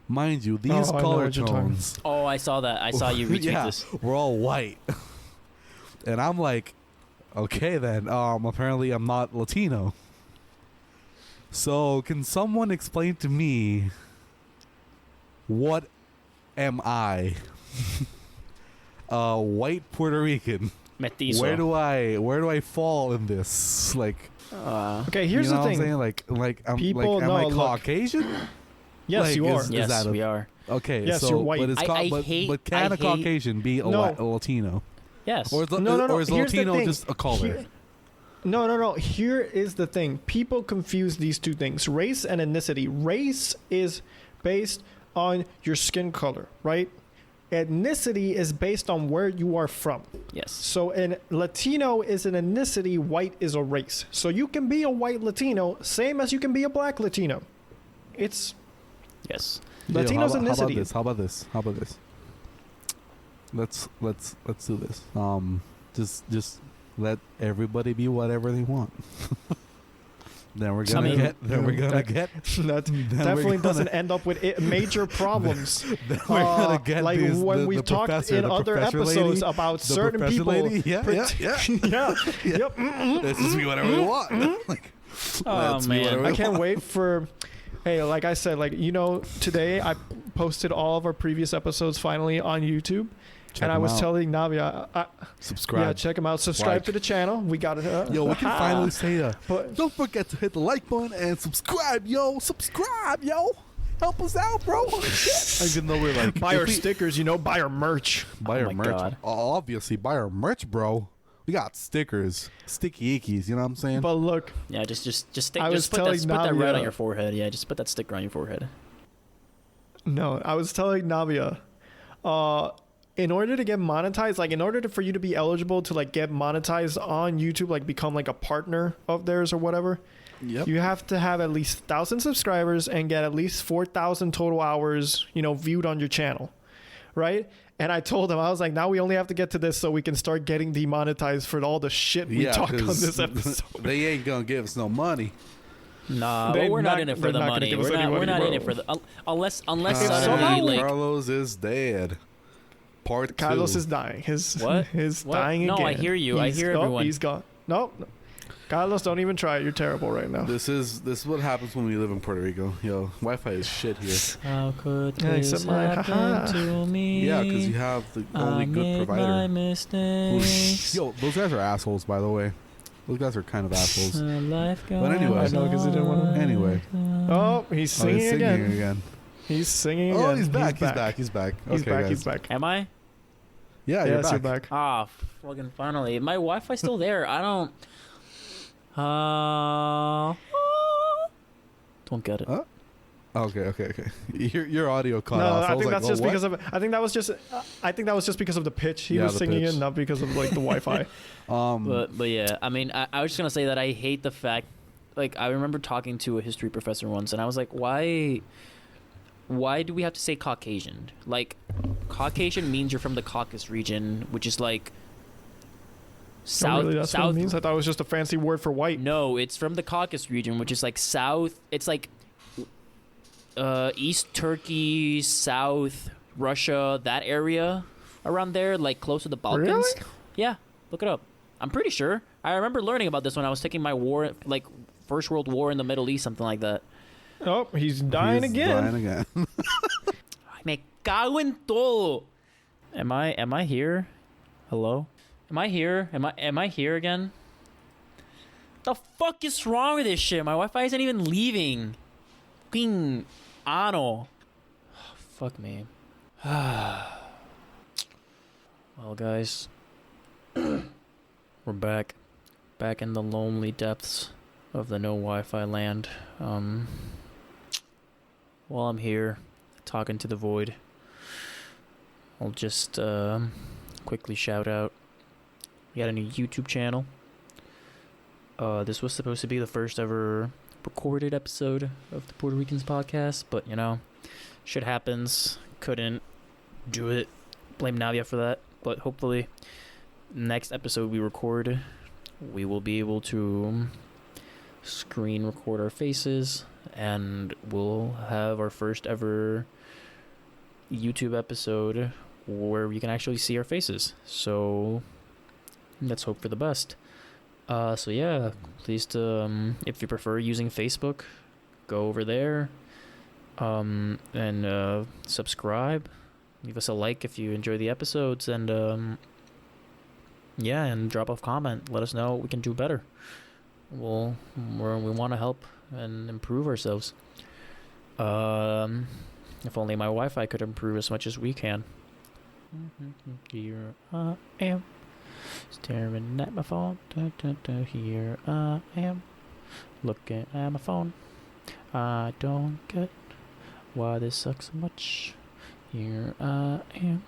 [SPEAKER 3] Mind you, these color tones.
[SPEAKER 1] Oh, I saw that. I saw you retweet this.
[SPEAKER 3] We're all white. And I'm like, okay then. Apparently I'm not Latino. So can someone explain to me what am I? White Puerto Rican.
[SPEAKER 1] Mestizo.
[SPEAKER 3] Where do I fall in this? Like,
[SPEAKER 2] Okay, here's
[SPEAKER 3] you know
[SPEAKER 2] the thing.
[SPEAKER 3] What I'm saying? Like,
[SPEAKER 2] People
[SPEAKER 3] am I
[SPEAKER 2] know, look.
[SPEAKER 3] Caucasian?
[SPEAKER 2] Yes,
[SPEAKER 3] Like,
[SPEAKER 2] you are.
[SPEAKER 3] is
[SPEAKER 1] Yes,
[SPEAKER 3] that
[SPEAKER 1] we are.
[SPEAKER 3] Okay,
[SPEAKER 2] Yes,
[SPEAKER 3] so
[SPEAKER 2] you're white.
[SPEAKER 3] but, but can a Caucasian be a Latino?
[SPEAKER 1] Yes.
[SPEAKER 3] Or is,
[SPEAKER 2] No.
[SPEAKER 3] or is
[SPEAKER 2] Here's the
[SPEAKER 3] Latino
[SPEAKER 2] thing.
[SPEAKER 3] just a color?
[SPEAKER 2] No. Here is the thing. People confuse these two things: race and ethnicity. Race is based on your skin color, right? Ethnicity is based on where you are from.
[SPEAKER 1] Yes.
[SPEAKER 2] So an Latino is an ethnicity, white is a race. So you can be a white Latino, same as you can be a black Latino. It's
[SPEAKER 1] Yes.
[SPEAKER 2] Latino's
[SPEAKER 3] How
[SPEAKER 2] ethnicity.
[SPEAKER 3] about this? Let's do this. Just let everybody be whatever they want. Then we're gonna get.
[SPEAKER 2] That definitely doesn't end up with major problems.
[SPEAKER 3] Then we're gonna get
[SPEAKER 2] like
[SPEAKER 3] these,
[SPEAKER 2] when
[SPEAKER 3] the
[SPEAKER 2] we've talked
[SPEAKER 3] professor,
[SPEAKER 2] in
[SPEAKER 3] the
[SPEAKER 2] other
[SPEAKER 3] professor
[SPEAKER 2] episodes
[SPEAKER 3] lady,
[SPEAKER 2] about
[SPEAKER 3] the
[SPEAKER 2] certain
[SPEAKER 3] professor
[SPEAKER 2] people.
[SPEAKER 3] lady. Yeah.
[SPEAKER 2] Yeah. Yep.
[SPEAKER 3] Let's just be whatever we want. Like, let's be
[SPEAKER 1] man.
[SPEAKER 3] whatever we
[SPEAKER 2] I can't
[SPEAKER 3] want.
[SPEAKER 2] wait for. Hey, like I said, today I posted all of our previous episodes finally on YouTube.
[SPEAKER 3] Check
[SPEAKER 2] and I
[SPEAKER 3] them
[SPEAKER 2] was
[SPEAKER 3] out.
[SPEAKER 2] telling Navia,
[SPEAKER 3] Subscribe.
[SPEAKER 2] yeah, check them out. Subscribe
[SPEAKER 3] Like.
[SPEAKER 2] to the channel. We got it.
[SPEAKER 3] Yo, we can finally say that.
[SPEAKER 2] But
[SPEAKER 3] Don't forget to hit the like button and subscribe, yo. Subscribe, yo. Help us out, bro. Even though we're like,
[SPEAKER 2] buy
[SPEAKER 3] if
[SPEAKER 2] our
[SPEAKER 3] we-
[SPEAKER 2] stickers, buy our merch.
[SPEAKER 3] buy
[SPEAKER 1] Oh
[SPEAKER 3] our
[SPEAKER 1] my
[SPEAKER 3] merch.
[SPEAKER 1] God.
[SPEAKER 3] Obviously, buy our merch, bro. We got stickers, sticky ickies. You know what I'm saying?
[SPEAKER 2] But look,
[SPEAKER 1] Yeah. Just stick.
[SPEAKER 2] I was
[SPEAKER 1] Just put
[SPEAKER 2] telling
[SPEAKER 1] that red on
[SPEAKER 2] Navia-
[SPEAKER 1] your forehead. Yeah. Just put that sticker on your forehead.
[SPEAKER 2] no, I was telling Navia, in order to get monetized, like in order for you to be eligible to like get monetized on YouTube, like become like a partner of theirs or whatever,
[SPEAKER 3] Yep.
[SPEAKER 2] you have to have at least 1,000 subscribers and get at least 4,000 total hours, viewed on your channel, right? And I told him, I was like, now we only have to get to this so we can start getting demonetized for all the shit we talk on
[SPEAKER 3] 'cause
[SPEAKER 2] this episode.
[SPEAKER 3] They ain't gonna give us no money.
[SPEAKER 1] Nah,
[SPEAKER 2] They're
[SPEAKER 1] well, we're not
[SPEAKER 2] not-
[SPEAKER 1] in it for
[SPEAKER 2] they're
[SPEAKER 1] the
[SPEAKER 2] not gonna
[SPEAKER 1] money.
[SPEAKER 2] give us
[SPEAKER 1] We're
[SPEAKER 2] any
[SPEAKER 1] not
[SPEAKER 2] money,
[SPEAKER 1] in it
[SPEAKER 2] bro.
[SPEAKER 1] for the unless
[SPEAKER 2] somehow-
[SPEAKER 1] suddenly like
[SPEAKER 3] Carlos is dead. Part
[SPEAKER 2] Carlos
[SPEAKER 3] 2.
[SPEAKER 2] is dying. His
[SPEAKER 1] What?
[SPEAKER 2] His
[SPEAKER 1] What?
[SPEAKER 2] dying
[SPEAKER 1] No,
[SPEAKER 2] again.
[SPEAKER 1] I hear you. I hear
[SPEAKER 2] oh,
[SPEAKER 1] everyone.
[SPEAKER 2] He's gone. No. Carlos, don't even try it. You're terrible right now.
[SPEAKER 3] This is what happens when we live in Puerto Rico. Yo, Wi-Fi is shit here.
[SPEAKER 1] how could
[SPEAKER 2] Yeah,
[SPEAKER 1] this
[SPEAKER 2] except mine.
[SPEAKER 1] happen
[SPEAKER 2] Haha.
[SPEAKER 1] to me?
[SPEAKER 3] Yeah, because you have the only
[SPEAKER 1] I
[SPEAKER 3] good
[SPEAKER 1] made my
[SPEAKER 3] provider.
[SPEAKER 1] mistakes.
[SPEAKER 3] Yo, those guys are assholes, by the way. Those guys are kind of assholes.
[SPEAKER 1] Life
[SPEAKER 3] But anyway.
[SPEAKER 2] I know, 'cause he didn't wanna-
[SPEAKER 3] Anyway.
[SPEAKER 2] Oh, he's
[SPEAKER 3] Oh,
[SPEAKER 2] singing,
[SPEAKER 3] he's singing
[SPEAKER 2] again.
[SPEAKER 3] again.
[SPEAKER 2] He's singing again.
[SPEAKER 3] Oh, he's back. He's back.
[SPEAKER 2] He's
[SPEAKER 3] Okay,
[SPEAKER 2] back.
[SPEAKER 3] guys.
[SPEAKER 2] He's back.
[SPEAKER 1] Am I?
[SPEAKER 3] Yeah, you're
[SPEAKER 2] Yes,
[SPEAKER 3] back.
[SPEAKER 2] you're back.
[SPEAKER 1] Ah, fucking finally. My Wi-Fi's still there. I don't. Don't get it.
[SPEAKER 3] Huh? Okay. Your audio cut
[SPEAKER 2] No,
[SPEAKER 3] off.
[SPEAKER 2] I
[SPEAKER 3] was
[SPEAKER 2] think
[SPEAKER 3] like,
[SPEAKER 2] that's
[SPEAKER 3] "Oh,
[SPEAKER 2] just
[SPEAKER 3] what?"
[SPEAKER 2] because of. I think that was just because of the pitch. He
[SPEAKER 3] Yeah,
[SPEAKER 2] was
[SPEAKER 3] the
[SPEAKER 2] singing
[SPEAKER 3] pitch.
[SPEAKER 2] it, not because of like the Wi-Fi.
[SPEAKER 1] But yeah, I mean, I was just gonna say that I hate the fact. Like, I remember talking to a history professor once, and I was like, why do we have to say Caucasian? Like, Caucasian means you're from the Caucasus region, which is like
[SPEAKER 2] So really, that's what
[SPEAKER 1] south.
[SPEAKER 2] it means. I thought it was just a fancy word for white.
[SPEAKER 1] No, it's from the Caucasus region, which is like south. It's like East Turkey, South Russia, that area around there, like close to the Balkans.
[SPEAKER 2] Really?
[SPEAKER 1] Yeah, look it up. I'm pretty sure. I remember learning about this when I was taking my war, like First World War in the Middle East, something like that.
[SPEAKER 2] Oh, he's dying again.
[SPEAKER 3] Dying again.
[SPEAKER 1] Me cago en todo. Am I here? Hello? Am I here? Am I here again? The fuck is wrong with this shit? My Wi-Fi isn't even leaving. Fucking ano. Fuck me. Well, guys, we're back in the lonely depths of the no Wi-Fi land. While I'm here talking to the void, I'll just quickly shout out. We got a new YouTube channel. This was supposed to be the first ever recorded episode of the Puerto Ricans podcast, but you know, shit happens. Couldn't do it. Blame Navia for that. But hopefully, next episode we record, we will be able to screen record our faces, and we'll have our first ever YouTube episode where you can actually see our faces. So let's hope for the best. So yeah, please, if you prefer using Facebook, go over there, and subscribe. Leave us a like if you enjoy the episodes, and yeah, and drop off comment. Let us know what we can do better. We want to help and improve ourselves. If only my Wi-Fi could improve as much as we can. Here I am, staring at my phone. Here I am, looking at my phone. I don't get why this sucks so much. Here I am,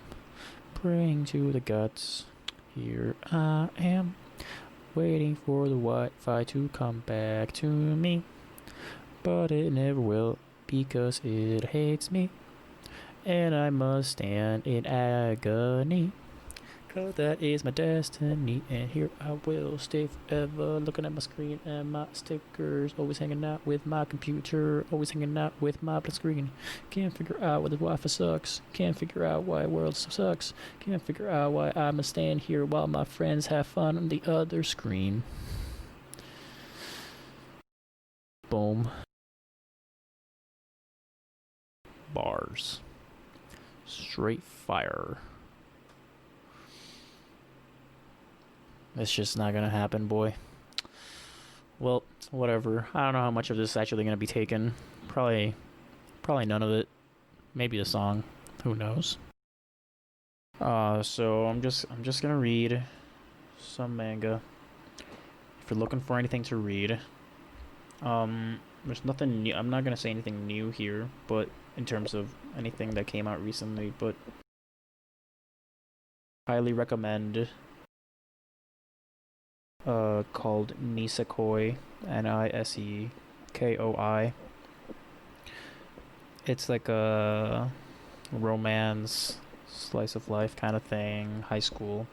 [SPEAKER 1] praying to the gods. Here I am, waiting for the Wi-Fi to come back to me. But it never will, because it hates me. And I must stand in agony, 'cause that is my destiny. And here I will stay forever, looking at my screen and my stickers. Always hanging out with my computer, always hanging out with my black screen. Can't figure out why the Wi-Fi sucks. Can't figure out why the world sucks. Can't figure out why I must stand here while my friends have fun on the other screen. Boom. Bars. Straight fire. It's just not gonna happen, boy. Well, whatever. I don't know how much of this is actually gonna be taken. Probably none of it. Maybe the song. Who knows? So I'm just gonna read some manga. If you're looking for anything to read, there's nothing new. I'm not gonna say anything new here, but in terms of anything that came out recently, but highly recommend called Nisekoi, Nisekoi. It's like a romance slice of life kind of thing, high school.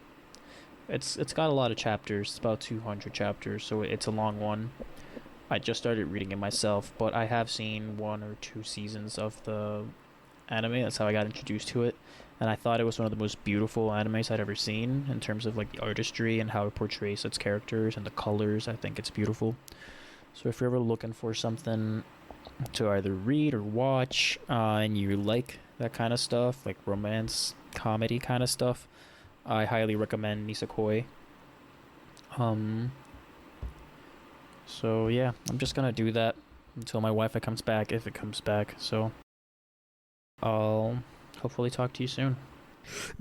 [SPEAKER 1] It's got a lot of chapters. It's about 200 chapters, so it's a long one. I just started reading it myself, but I have seen 1 or 2 seasons of the anime. That's how I got introduced to it, and I thought it was one of the most beautiful animes I'd ever seen in terms of like the artistry and how it portrays its characters and the colors. I think it's beautiful. So if you're ever looking for something to either read or watch, and you like that kind of stuff, like romance, comedy kind of stuff, I highly recommend Nisekoi. So yeah, I'm just gonna do that until my Wi-Fi comes back, if it comes back. So I'll hopefully talk to you soon.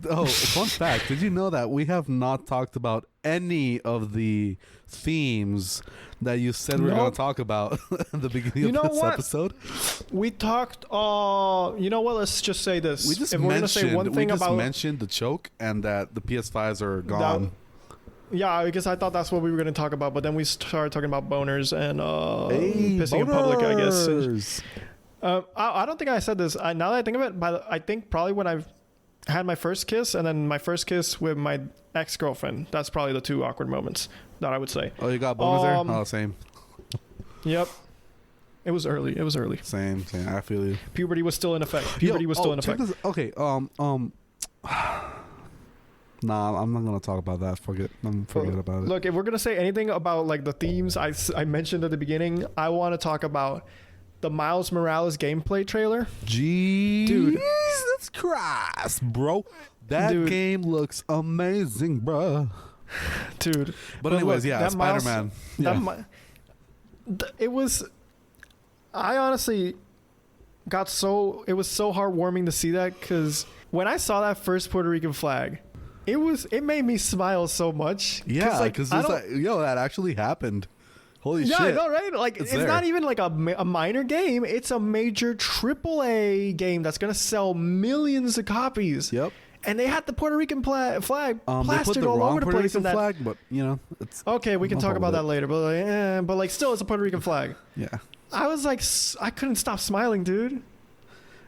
[SPEAKER 3] Oh, fun fact. Did you know that we have not talked about any of the themes that you said we were going to talk about in the beginning of this episode?
[SPEAKER 2] We talked, you know what? Let's just say this.
[SPEAKER 3] We just mentioned the choke and that the PS5s are gone.
[SPEAKER 2] Yeah, because I thought that's what we were going to talk about, but then we started talking about boners and pissing
[SPEAKER 3] boners.
[SPEAKER 2] in public, I guess. I don't think I said this. Now that I think of it, I think probably when I've had my first kiss and then my first kiss with my ex-girlfriend. That's probably the two awkward moments that I would say.
[SPEAKER 3] Oh, you got boners there? Oh, same.
[SPEAKER 2] Yep. It was early.
[SPEAKER 3] Same. I feel you.
[SPEAKER 2] Puberty was still in effect.
[SPEAKER 3] Okay. Nah, I'm not gonna talk about that. Forget about it.
[SPEAKER 2] Look, if we're gonna say anything about like the themes I mentioned at the beginning, I want to talk about the Miles Morales gameplay trailer.
[SPEAKER 3] Jesus Christ, bro. That game looks amazing, bro.
[SPEAKER 2] Dude.
[SPEAKER 3] But anyways, yeah, Spider-Man.
[SPEAKER 2] It was... I honestly got so... It was so heartwarming to see that because when I saw that first Puerto Rican flag, it made me smile so much.
[SPEAKER 3] Yeah, because it's like, yo, that actually happened. Holy shit.
[SPEAKER 2] Yeah, I know, right? Like, it's not even like a minor game. It's a major AAA game that's going to sell millions of copies.
[SPEAKER 3] Yep.
[SPEAKER 2] And they had the Puerto Rican flag plastered all over the
[SPEAKER 3] Puerto
[SPEAKER 2] place.
[SPEAKER 3] Rican flag, but, you know, it's...
[SPEAKER 2] Okay, we can talk about that later. But like, still, it's a Puerto Rican flag.
[SPEAKER 3] Yeah.
[SPEAKER 2] I was like... I couldn't stop smiling, dude.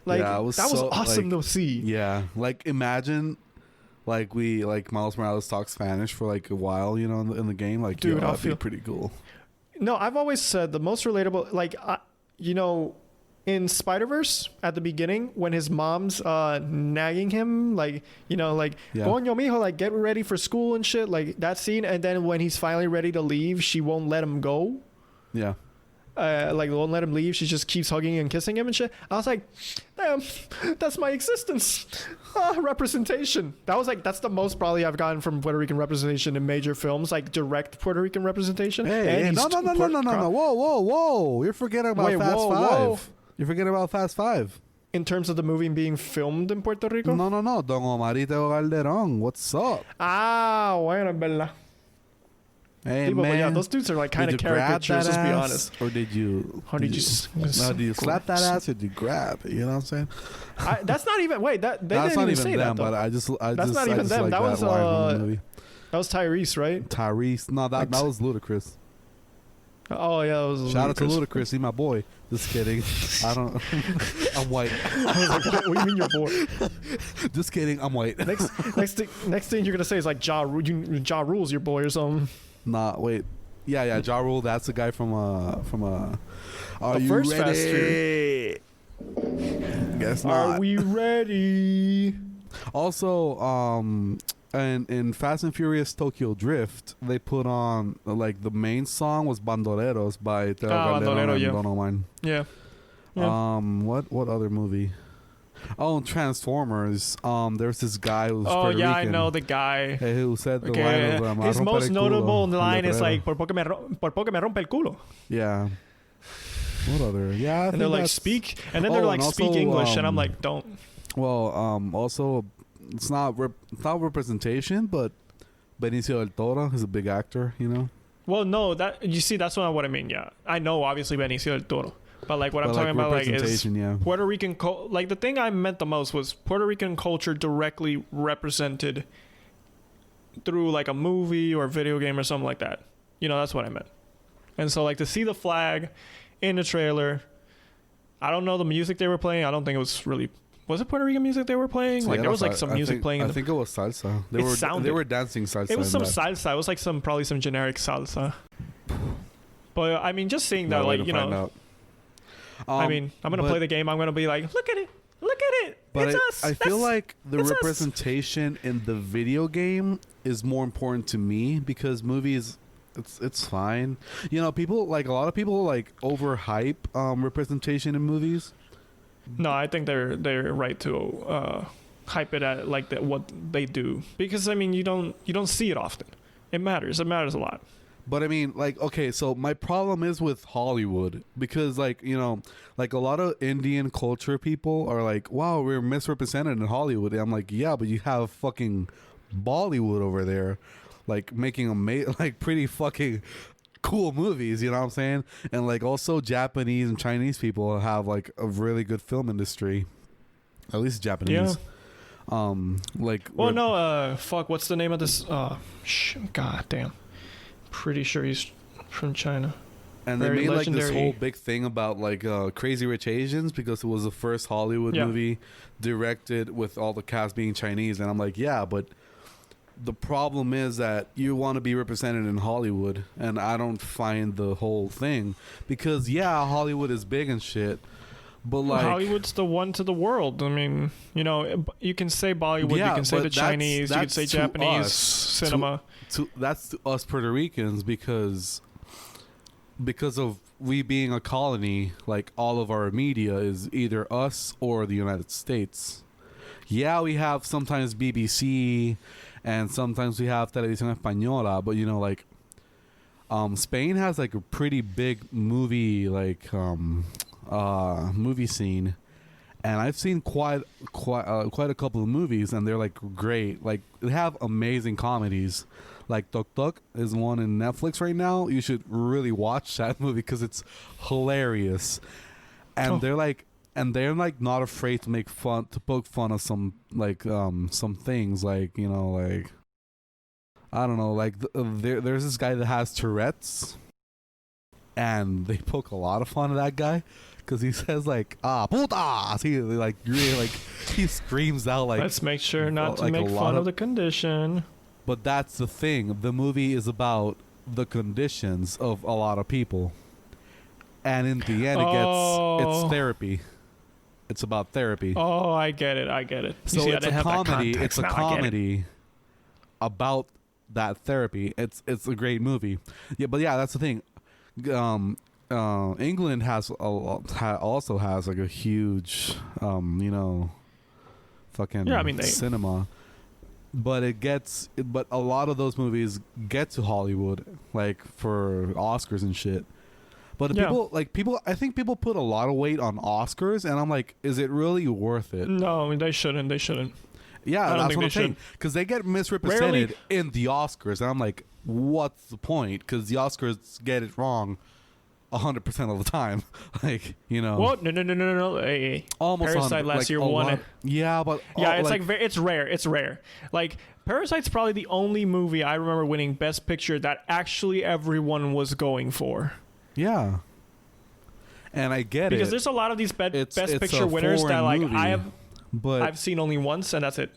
[SPEAKER 2] Like,
[SPEAKER 3] yeah,
[SPEAKER 2] that was awesome to see.
[SPEAKER 3] Yeah. Like, imagine... Like, Miles Morales talks Spanish for, like, a while, you know, in the game. Like, dude, that'd be pretty cool.
[SPEAKER 2] No, I've always said the most relatable, like, you know, in Spider-Verse at the beginning when his mom's nagging him, like, you know, like, Coño, mijo, like, get ready for school and shit, like that scene. And then when he's finally ready to leave, she won't let him go. Yeah. Like, won't let him leave. She just keeps hugging and kissing him and shit. I was like, damn, that's my existence. Representation. That's the most probably I've gotten from Puerto Rican representation in major films, like direct Puerto Rican representation.
[SPEAKER 3] Hey, no. Whoa. You're forgetting about Fast Five. You're forgetting about Fast Five.
[SPEAKER 2] In terms of the movie being filmed in Puerto Rico?
[SPEAKER 3] No. Don Omarito Calderón. What's up?
[SPEAKER 2] Bueno, verdad.
[SPEAKER 3] Hey, man.
[SPEAKER 2] Yeah, those dudes are like kind of caricatures, let's be honest.
[SPEAKER 3] Or did you... did you slap that ass or did you grab it? You know what I'm saying?
[SPEAKER 2] That's not even... Wait, they didn't even say that, though. That's not even them. That was Tyrese, right?
[SPEAKER 3] Tyrese. No, that was Ludacris.
[SPEAKER 2] Oh, yeah, that was
[SPEAKER 3] Shout out to Ludacris. He's my boy. Just kidding. I don't... I'm white.
[SPEAKER 2] I was like, what do you mean you're boy?
[SPEAKER 3] Just kidding. I'm white.
[SPEAKER 2] Next thing you're going to say is like, Ja Rule's your boy or something.
[SPEAKER 3] Nah, wait. Yeah, Ja Rule. That's the guy from Are
[SPEAKER 2] the
[SPEAKER 3] you
[SPEAKER 2] first
[SPEAKER 3] ready? Guess not.
[SPEAKER 2] Are we ready?
[SPEAKER 3] Also, and in Fast and Furious Tokyo Drift, they put on like the main song was Bandoleros by Teo Calderón and Don Omar.
[SPEAKER 2] Yeah.
[SPEAKER 3] What other movie? Oh, Transformers. There's this guy who's Puerto Rican.
[SPEAKER 2] I know the guy.
[SPEAKER 3] Who said the line of
[SPEAKER 2] his most notable line is like por poco me rompe el culo.
[SPEAKER 3] Yeah. What other? Yeah.
[SPEAKER 2] And they're like speak, and then they're like speak English, and I'm like don't.
[SPEAKER 3] Well, also, it's not representation, but Benicio del Toro is a big actor, you know.
[SPEAKER 2] Well, no, that's what I mean. Yeah, I know obviously Benicio del Toro. But like what I'm talking about like is Puerto Rican like the thing I meant the most was Puerto Rican culture directly represented through like a movie or video game or something like that. You know, that's what I meant. And so like to see the flag in the trailer, I don't know the music they were playing. I don't think it was it Puerto Rican music they were playing? Like there was like some music playing.
[SPEAKER 3] I think it was salsa. They were dancing salsa.
[SPEAKER 2] It was some salsa. It was like probably some generic salsa. But I mean, just seeing that, like, you know. I mean, I'm going to play the game. I'm going to be like, look at it.
[SPEAKER 3] But
[SPEAKER 2] it's us.
[SPEAKER 3] I feel like the representation in the video game is more important to me because movies, it's fine. You know, a lot of people like overhype representation in movies.
[SPEAKER 2] No, I think they're right to hype it at like what they do because I mean you don't see it often. It matters a lot.
[SPEAKER 3] But I mean, like, okay, so my problem is with Hollywood because, like, you know, like a lot of Indian culture people are like, wow, we're misrepresented in Hollywood. And I'm like, yeah, but you have fucking Bollywood over there, like making like pretty fucking cool movies, you know what I'm saying? And like also Japanese and Chinese people have like a really good film industry, at least Japanese. Like,
[SPEAKER 2] well, no, fuck, what's the name of this? God damn. Pretty sure he's from China.
[SPEAKER 3] And they made like this whole big thing about like Crazy Rich Asians because it was the first Hollywood movie directed with all the cast being Chinese. And I'm like, yeah, but the problem is that you want to be represented in Hollywood, and I don't find the whole thing because Hollywood is big and shit. But like
[SPEAKER 2] Hollywood's the one to the world. I mean, you know, you can say Bollywood, you can say the Chinese, you can say Japanese cinema.
[SPEAKER 3] That's to us Puerto Ricans because of we being a colony. Like all of our media is either us or the United States. Yeah, we have sometimes BBC and sometimes we have Televisión Española, but you know, like Spain has like a pretty big movie movie scene, and I've seen quite a couple of movies, and they're like great. Like they have amazing comedies. Like Tok Tok is one in Netflix right now. You should really watch that movie because it's hilarious, and they're not afraid to poke fun of some things, like, you know, like I don't know, like there's this guy that has Tourette's, and they poke a lot of fun of that guy. Because he says like putas, he like really like he screams out like. Let's
[SPEAKER 2] make sure not to make fun of the condition.
[SPEAKER 3] But that's the thing. The movie is about the conditions of a lot of people, and in the end, it's therapy. It's about therapy.
[SPEAKER 2] Oh, I get it.
[SPEAKER 3] So it's a comedy. It's a comedy about that therapy. It's a great movie. Yeah, but that's the thing. England also has like a huge, fucking cinema, but but a lot of those movies get to Hollywood like for Oscars and shit. But people, I think people put a lot of weight on Oscars, and I'm like, is it really worth it?
[SPEAKER 2] No, I mean, they shouldn't.
[SPEAKER 3] Yeah, that's what I'm saying. Because they get misrepresented in the Oscars, and I'm like, what's the point? Because the Oscars get it wrong 100% of the time. Like, you know.
[SPEAKER 2] What? No. Hey.
[SPEAKER 3] Almost
[SPEAKER 2] Parasite last year won it.
[SPEAKER 3] Yeah, but
[SPEAKER 2] it's rare. It's rare. Like Parasite's probably the only movie I remember winning Best Picture that actually everyone was going for.
[SPEAKER 3] Yeah. And I get
[SPEAKER 2] because there's a lot of these Best Picture winners that like movie, I've seen only once, and that's it.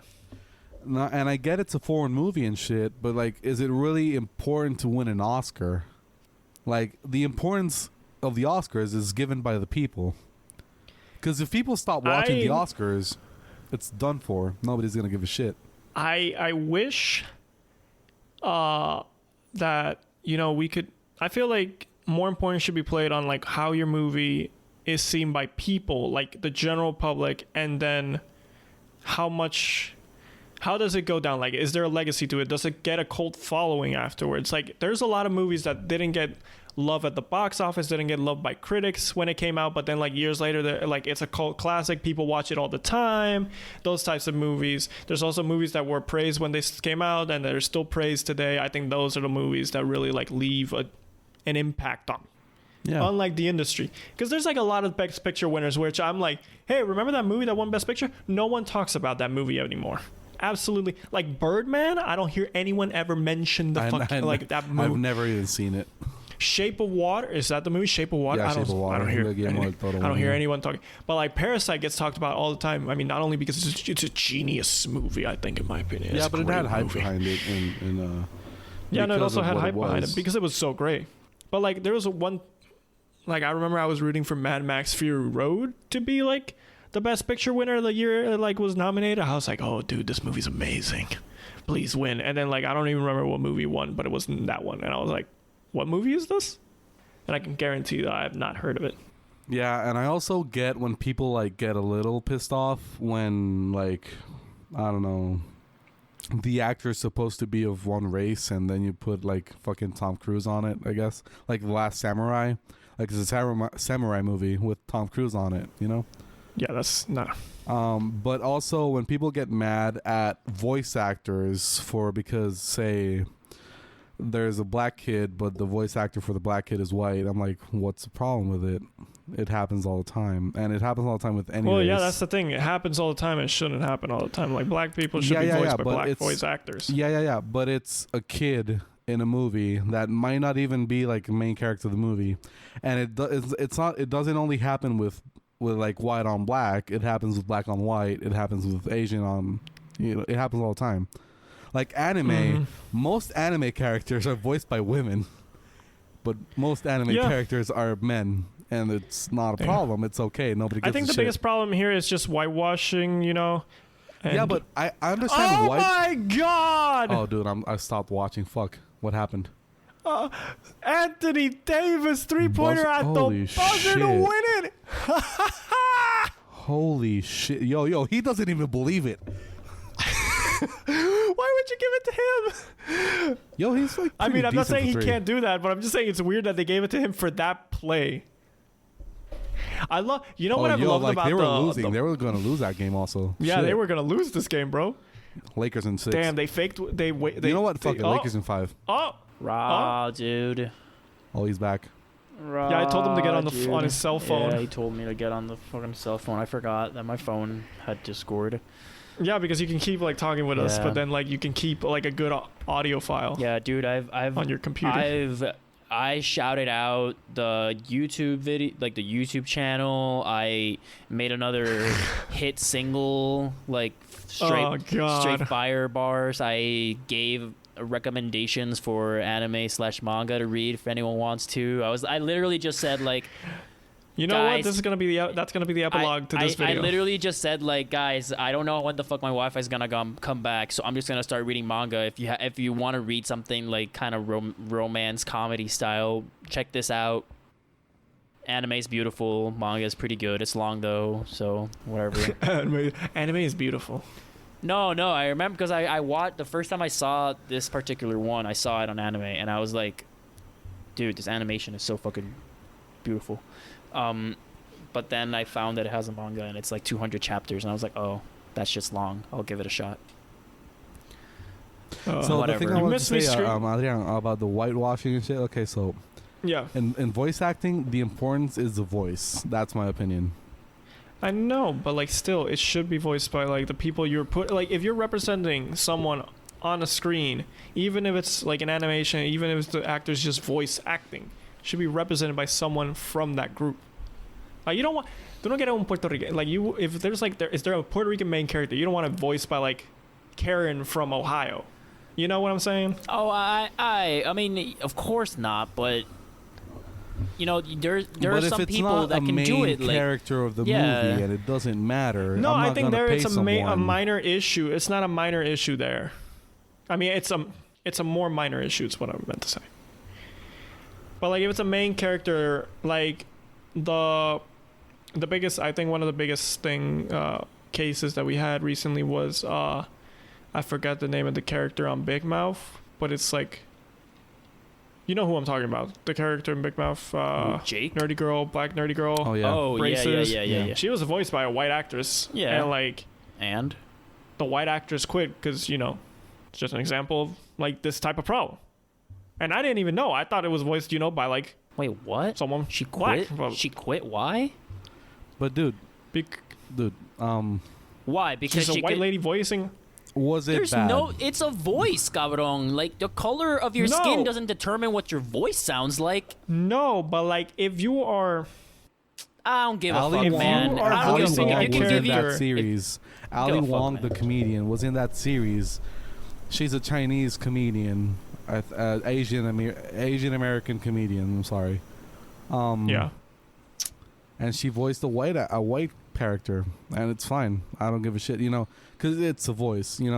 [SPEAKER 3] No, and I get it's a foreign movie and shit, but like, is it really important to win an Oscar? Like, the importance of the Oscars is given by the people. Because if people stop watching the Oscars, it's done for. Nobody's going to give a shit.
[SPEAKER 2] I wish that, you know, we could... I feel like more importance should be played on, like, how your movie is seen by people, like the general public, and then how does it go down? Like, is there a legacy to it? Does it get a cult following afterwards? Like, there's a lot of movies that didn't get love at the box office, didn't get loved by critics when it came out, but then like years later, they're like, it's a cult classic. People watch it all the time. Those types of movies. There's also movies that were praised when they came out and they're still praised today. I think those are the movies that really like leave an impact on. Yeah. Unlike the industry. Because there's like a lot of Best Picture winners, which I'm like, hey, remember that movie that won Best Picture? No one talks about that movie anymore. Absolutely. Like Birdman, I don't hear anyone ever mention that movie.
[SPEAKER 3] I've never even seen it.
[SPEAKER 2] Shape of Water, is that the movie Shape of Water?
[SPEAKER 3] Yeah, Shape of Water.
[SPEAKER 2] I don't hear anyone talking. But like Parasite gets talked about all the time. I mean, not only because it's a genius movie, I think, in my opinion.
[SPEAKER 3] Yeah, but it had hype behind it.
[SPEAKER 2] It also had hype behind it because it was so great. But like there was one, like I remember I was rooting for Mad Max Fury Road to be like the Best Picture winner of the year, it, like was nominated. I was like, oh dude, this movie's amazing. Please win. And then like I don't even remember what movie won, but it wasn't that one. And I was like, what movie is this? And I can guarantee that I have not heard of it.
[SPEAKER 3] Yeah, and I also get when people like get a little pissed off when like, I don't know, the actor is supposed to be of one race, and then you put like fucking Tom Cruise on it, I guess. Like The Last Samurai. Like it's a samurai movie with Tom Cruise on it, you know?
[SPEAKER 2] Yeah, that's not.
[SPEAKER 3] But also when people get mad at voice actors because say there's a black kid, but the voice actor for the black kid is white, I'm like, what's the problem with it? It happens all the time, and it happens all the time with any race.
[SPEAKER 2] Yeah, that's the thing. It happens all the time. It shouldn't happen all the time. Like black people should be voiced by black voice actors.
[SPEAKER 3] Yeah. But it's a kid in a movie that might not even be like the main character of the movie, and it's not. It doesn't only happen with like white on black. It happens with black on white. It happens with Asian on. It happens all the time. Like anime, most anime characters are voiced by women, but most anime characters are men. And it's not a problem. It's okay. Nobody gives a shit.
[SPEAKER 2] I think the biggest problem here is just whitewashing,
[SPEAKER 3] Yeah, but I understand
[SPEAKER 2] why. Oh my god!
[SPEAKER 3] Oh, dude, I stopped watching. Fuck. What happened?
[SPEAKER 2] Anthony Davis 3-pointer at the buzzer to win it.
[SPEAKER 3] Holy shit. Yo, he doesn't even believe it.
[SPEAKER 2] Why would you give it to him?
[SPEAKER 3] Yo, he's like
[SPEAKER 2] I'm not saying he can't do that, but I'm just saying it's weird that they gave it to him for that play. I love, what I've loved about
[SPEAKER 3] they were losing. They were going to lose that game also.
[SPEAKER 2] Yeah,
[SPEAKER 3] Shit.
[SPEAKER 2] They were going to lose this game, bro.
[SPEAKER 3] Lakers in 6.
[SPEAKER 2] Damn, they faked. They
[SPEAKER 3] you know what? Fuck it. Lakers in 5.
[SPEAKER 1] Dude.
[SPEAKER 3] Oh, he's back.
[SPEAKER 2] Yeah, I told him to get on his cell phone.
[SPEAKER 1] Yeah, he told me to get on the fucking cell phone. I forgot that my phone had Discord.
[SPEAKER 2] Yeah, because you can keep like talking with us, but then like you can keep like a good audio file.
[SPEAKER 1] Yeah, dude, I've
[SPEAKER 2] on your computer.
[SPEAKER 1] I shouted out the YouTube video, like the YouTube channel. I made another hit single, like straight fire bars. I gave recommendations for anime/manga to read if anyone wants to. I literally just said like,
[SPEAKER 2] you know guys, what? This is gonna be that's gonna be the epilogue to this video.
[SPEAKER 1] I literally just said like, guys, I don't know when the fuck my Wi-Fi is gonna come back, so I'm just gonna start reading manga. If you want to read something like kind of romance comedy style, check this out. Anime is beautiful. Manga is pretty good. It's long though, so whatever.
[SPEAKER 2] Anime is beautiful.
[SPEAKER 1] No, I remember because I watched the first time I saw this particular one. I saw it on anime, and I was like, dude, this animation is so fucking beautiful. But then I found that it has a manga and it's like 200 chapters, and I was like, oh, that's just long. I'll give it a shot.
[SPEAKER 3] So whatever. The thing I want to say, Adrian, about the whitewashing and shit. Okay, so
[SPEAKER 2] yeah,
[SPEAKER 3] in voice acting, the importance is the voice. That's my opinion.
[SPEAKER 2] I know, but like still, it should be voiced by like the people you're like if you're representing someone on a screen, even if it's like an animation, even if it's the actor's just voice acting, should be represented by someone from that group. You don't get a Puerto Rican like you. If there's like is there a Puerto Rican main character, you don't want it voiced by like Karen from Ohio. You know what I'm saying?
[SPEAKER 1] Oh, I mean, of course not, but there are some people that can do it. Like
[SPEAKER 3] character of the movie, and it doesn't matter.
[SPEAKER 2] No, I think there it's a minor issue. It's not a minor issue there. I mean, it's a more minor issue. Is what I meant to say. But like, if it's a main character, like the biggest, I think one of the biggest cases that we had recently was I forgot the name of the character on Big Mouth, but it's like, you know who I'm talking about, the character in Big Mouth,
[SPEAKER 1] Jake,
[SPEAKER 2] nerdy girl, black nerdy girl.
[SPEAKER 3] Oh yeah.
[SPEAKER 1] Oh
[SPEAKER 2] braces.
[SPEAKER 1] Yeah.
[SPEAKER 2] She was voiced by a white actress.
[SPEAKER 1] Yeah.
[SPEAKER 2] And the white actress quit because it's just an example of like this type of problem. And I didn't even know. I thought it was voiced, by like.
[SPEAKER 1] Wait, what?
[SPEAKER 2] Someone.
[SPEAKER 1] She quit. She quit. Why?
[SPEAKER 3] But dude.
[SPEAKER 1] Why? Because
[SPEAKER 2] she's a white lady voicing.
[SPEAKER 3] Was it
[SPEAKER 1] There's
[SPEAKER 3] bad?
[SPEAKER 1] it's a voice, cabrón. Like, the color of your skin doesn't determine what your voice sounds like.
[SPEAKER 2] No, but like, if you are...
[SPEAKER 1] I don't give a fuck, man.
[SPEAKER 3] Ali Wong was in that
[SPEAKER 1] series.
[SPEAKER 3] Ali Wong, the comedian, was in that series. She's a Chinese comedian. Asian American comedian, I'm sorry.
[SPEAKER 2] Yeah.
[SPEAKER 3] And she voiced a white character, and it's fine. I don't give a shit, because it's a voice,
[SPEAKER 1] It's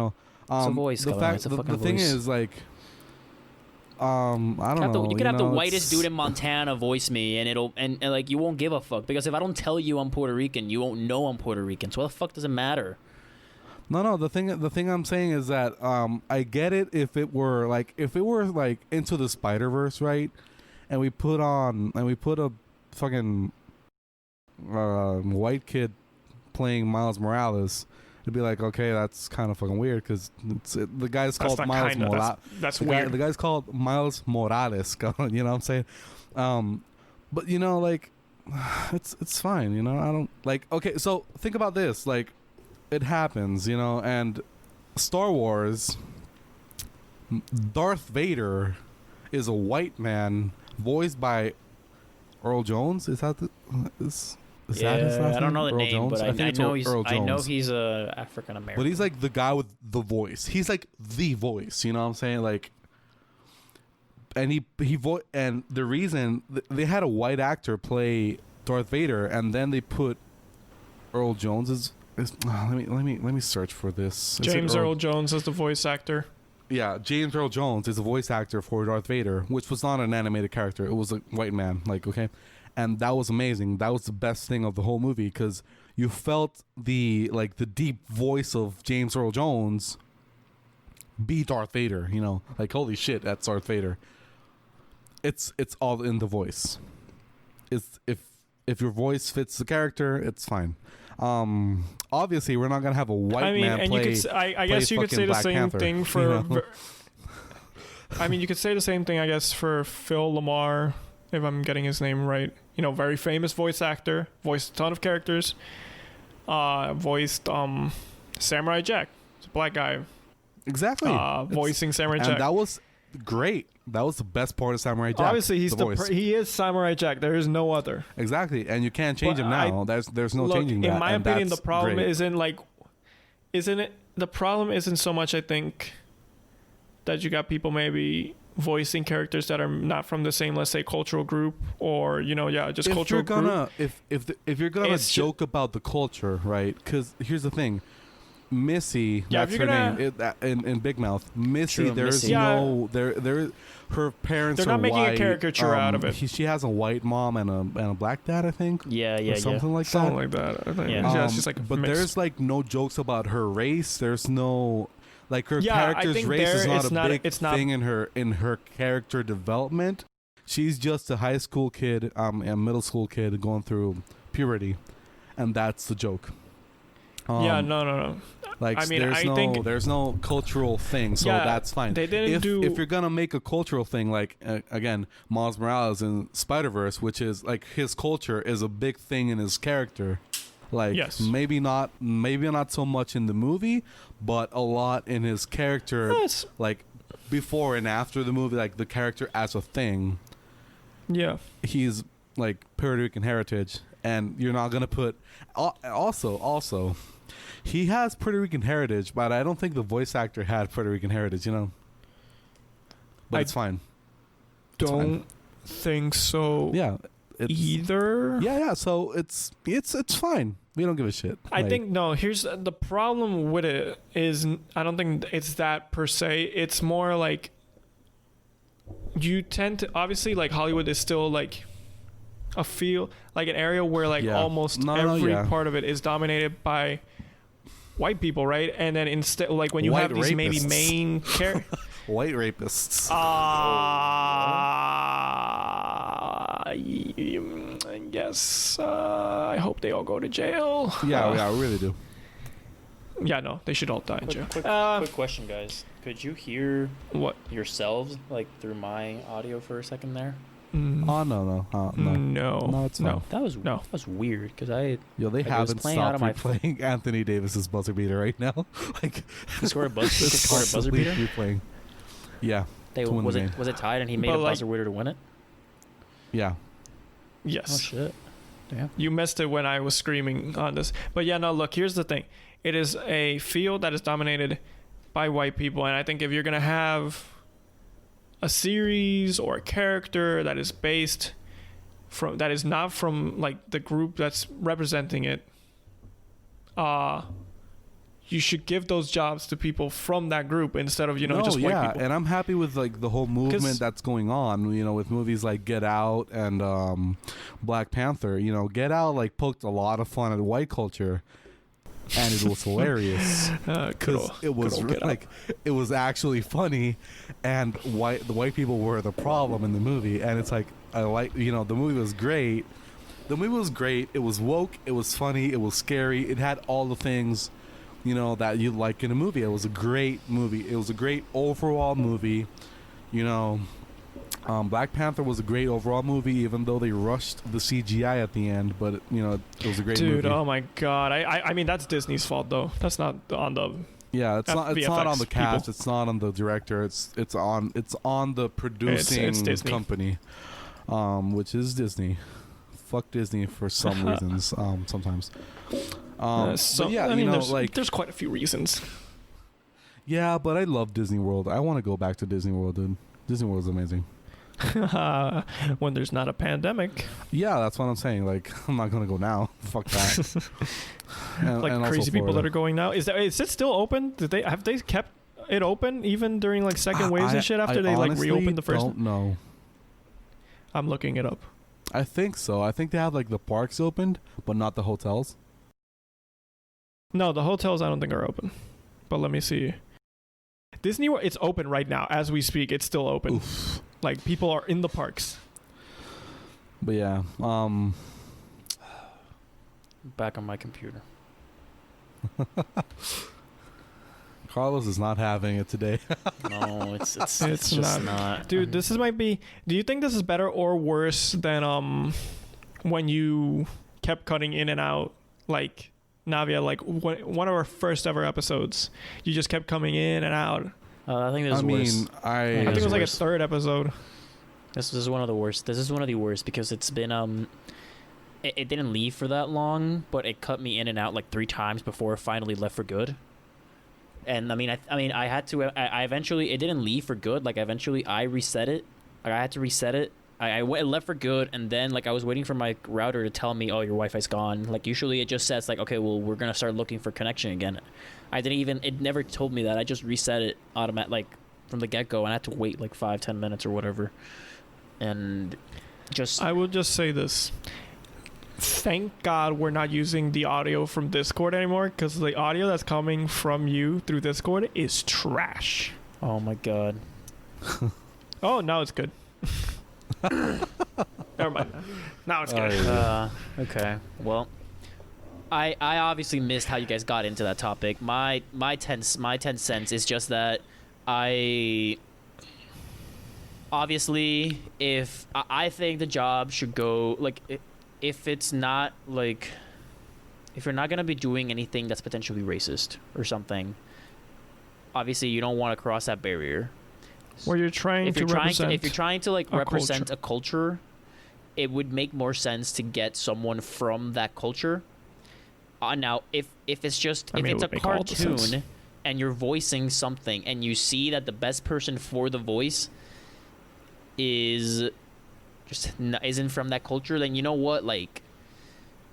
[SPEAKER 1] a voice.
[SPEAKER 3] The thing is, like, I don't know.
[SPEAKER 1] You could have the whitest dude in Montana voice me, and like you won't give a fuck, because if I don't tell you I'm Puerto Rican, you won't know I'm Puerto Rican. So what the fuck does it matter?
[SPEAKER 3] No. The thing I'm saying is that I get it if it were like Into the Spider-Verse, right? And we put a fucking white kid playing Miles Morales. It'd be like, okay, that's kind of fucking weird because the guy's called Miles Morales.
[SPEAKER 2] That's weird.
[SPEAKER 3] The guy's called Miles Morales. You know what I'm saying? But you know, like, it's fine. You know, I don't like. Okay, so think about this. Like, it happens. You know, and Star Wars, Darth Vader is a white man voiced by Earl Jones. Is that is that his last
[SPEAKER 1] I don't know the
[SPEAKER 3] Earl
[SPEAKER 1] name,
[SPEAKER 3] Jones?
[SPEAKER 1] but I know he's a African American.
[SPEAKER 3] But he's like the guy with the voice. He's like the voice. You know what I'm saying? Like, and and the reason they had a white actor play Darth Vader, and then they put Earl Jones let me search for this.
[SPEAKER 2] James Earl Jones is the voice actor.
[SPEAKER 3] Yeah, James Earl Jones is the voice actor for Darth Vader, which was not an animated character. It was a white man. Like, okay. And that was amazing. That was the best thing of the whole movie because you felt the deep voice of James Earl Jones be Darth Vader. You know, like, holy shit, that's Darth Vader. It's all in the voice. It's if your voice fits the character, it's fine. Obviously, we're not gonna have a white man
[SPEAKER 2] and
[SPEAKER 3] play.
[SPEAKER 2] I guess you could say the
[SPEAKER 3] Black
[SPEAKER 2] same
[SPEAKER 3] Panther,
[SPEAKER 2] thing for.
[SPEAKER 3] you know?
[SPEAKER 2] I mean, you could say the same thing, I guess, for Phil Lamar, if I'm getting his name right. You know, very famous voice actor, voiced a ton of characters. Voiced Samurai Jack. It's a black guy.
[SPEAKER 3] Exactly.
[SPEAKER 2] Voicing Samurai Jack.
[SPEAKER 3] And that was great. That was the best part of Samurai Jack.
[SPEAKER 2] Obviously, he is Samurai Jack. There is no other.
[SPEAKER 3] Exactly, and you can't change him now. There's no changing that.
[SPEAKER 2] In my opinion, the problem
[SPEAKER 3] great.
[SPEAKER 2] The problem isn't so much, I think, that you got people maybe voicing characters that are not from the same, let's say, cultural group, or just cultural group.
[SPEAKER 3] If you're gonna joke about the culture, right? Because here's the thing. Missy, that's her name in Big Mouth. Missy, her parents
[SPEAKER 2] they're not
[SPEAKER 3] are
[SPEAKER 2] making
[SPEAKER 3] white.
[SPEAKER 2] A caricature out of it.
[SPEAKER 3] She has a white mom and a black dad, I think. Something like
[SPEAKER 2] that. I think. Yeah, it's just like
[SPEAKER 3] but there's like no jokes about her race. There's no like her character's race is not a big thing in her character development. She's just a high school kid, a middle school kid going through puberty, and that's the joke.
[SPEAKER 2] No.
[SPEAKER 3] Like, there's no cultural thing, so that's fine.
[SPEAKER 2] They didn't
[SPEAKER 3] if you're gonna make a cultural thing, like again, Miles Morales in Spider-Verse, which is like his culture is a big thing in his character. Like, maybe not so much in the movie, but a lot in his character.
[SPEAKER 2] Yes.
[SPEAKER 3] Like before and after the movie, like the character as a thing.
[SPEAKER 2] Yeah.
[SPEAKER 3] He's like Puerto Rican heritage, and you're not gonna put also. He has Puerto Rican heritage, but I don't think the voice actor had Puerto Rican heritage, you know. But it's fine.
[SPEAKER 2] Don't think so.
[SPEAKER 3] Yeah.
[SPEAKER 2] Either.
[SPEAKER 3] Yeah. So it's fine. We don't give a shit.
[SPEAKER 2] I think no. Here's the problem with it is I don't think it's that per se. It's more like you tend to obviously like Hollywood is still like a feel like an area where like almost every part of it is dominated by white people, right? And then instead, like when you
[SPEAKER 3] white
[SPEAKER 2] have these
[SPEAKER 3] rapists.
[SPEAKER 2] maybe main characters,
[SPEAKER 3] white rapists.
[SPEAKER 2] I guess I hope they all go to jail.
[SPEAKER 3] Yeah, I really do.
[SPEAKER 2] Yeah, no, they should all die in jail.
[SPEAKER 1] Quick question, guys. Could you hear
[SPEAKER 2] what
[SPEAKER 1] yourselves like through my audio for a second there?
[SPEAKER 3] Oh no, it's
[SPEAKER 2] no.
[SPEAKER 3] fine.
[SPEAKER 1] That was weird because they
[SPEAKER 3] haven't stopped replaying Anthony Davis's buzzer beater right now. Like,
[SPEAKER 1] he scored a buzzer beater.
[SPEAKER 3] Replaying. Yeah.
[SPEAKER 1] Was it tied and he made a buzzer beater to win it?
[SPEAKER 3] Yeah.
[SPEAKER 2] Yes.
[SPEAKER 1] Oh shit. Damn.
[SPEAKER 2] You missed it when I was screaming on this. But yeah, no, look, here's the thing. It is a field that is dominated by white people, and I think if you're gonna have a series or a character that is based from that is not from like the group that's representing it, you should give those jobs to people from that group instead of just white people.
[SPEAKER 3] And I'm happy with like the whole movement that's going on, with movies like Get Out and Black Panther. Get Out like poked a lot of fun at white culture, and it was hilarious because it was it was actually funny, and the white people were the problem in the movie. And it's like, I like, the movie was great. The movie was great. It was woke. It was funny. It was scary. It had all the things, that you like in a movie. It was a great movie. It was a great overall movie. Black Panther was a great overall movie, even though they rushed the CGI at the end. But it was a great movie.
[SPEAKER 2] Dude, oh my god! I mean, that's Disney's fault though. That's not on the.
[SPEAKER 3] Yeah, it's not on the cast. People. It's not on the director. It's on the producing
[SPEAKER 2] it's
[SPEAKER 3] company, which is Disney. Fuck Disney for some reasons. Sometimes. But yeah,
[SPEAKER 2] there's quite a few reasons.
[SPEAKER 3] Yeah, but I love Disney World. I want to go back to Disney World, dude. Disney World is amazing.
[SPEAKER 2] When there's not a pandemic.
[SPEAKER 3] Yeah, that's what I'm saying. Like, I'm not gonna go now. Fuck that.
[SPEAKER 2] and crazy people that are going now. Is it still open? Have they kept it open even during like second waves and shit after they like reopened the first?
[SPEAKER 3] I don't know.
[SPEAKER 2] I'm looking it up.
[SPEAKER 3] I think so. I think they have like the parks opened, but not the hotels.
[SPEAKER 2] No, the hotels I don't think are open. But let me see. Disney World, it's open right now as we speak. It's still open.
[SPEAKER 3] Oof.
[SPEAKER 2] Like people are in the parks.
[SPEAKER 3] But yeah,
[SPEAKER 1] back on my computer.
[SPEAKER 3] Carlos is not having it today.
[SPEAKER 1] No, it's just not.
[SPEAKER 2] Dude, this might be. Do you think this is better or worse than when you kept cutting in and out, like Navia, like one of our first ever episodes? You just kept coming in and out.
[SPEAKER 1] I think this is worse.
[SPEAKER 2] I think it was like a third episode.
[SPEAKER 1] This is one of the worst. This is one of the worst because it's been it didn't leave for that long, but it cut me in and out like 3 times before it finally left for good. And I had to. I eventually, it didn't leave for good. Like eventually, I reset it. Like, I had to reset it. It left for good, and then like I was waiting for my router to tell me, "Oh, your Wi-Fi's gone." Like usually, it just says like, "Okay, well, we're gonna start looking for connection again." It never told me that. I just reset it like from the get go, and I had to wait like 5-10 minutes or whatever. And I will just say this. Thank God we're not using the audio from Discord anymore, because the audio that's coming from you through Discord is trash. Oh my God.
[SPEAKER 2] Oh, now it's good. Never mind. Now it's good.
[SPEAKER 1] Okay. Well, I obviously missed how you guys got into that topic. My 10 cents is just that obviously if I think the job should go like. If it's not like, if you're not going to be doing anything that's potentially racist or something, obviously you don't want to cross that barrier.
[SPEAKER 2] Where you're trying to represent.
[SPEAKER 1] If you're trying to like represent a culture, it would make more sense to get someone from that culture. Now, if it's just, if it's a cartoon and you're voicing something and you see that the best person for the voice isn't from that culture, then you know what, like,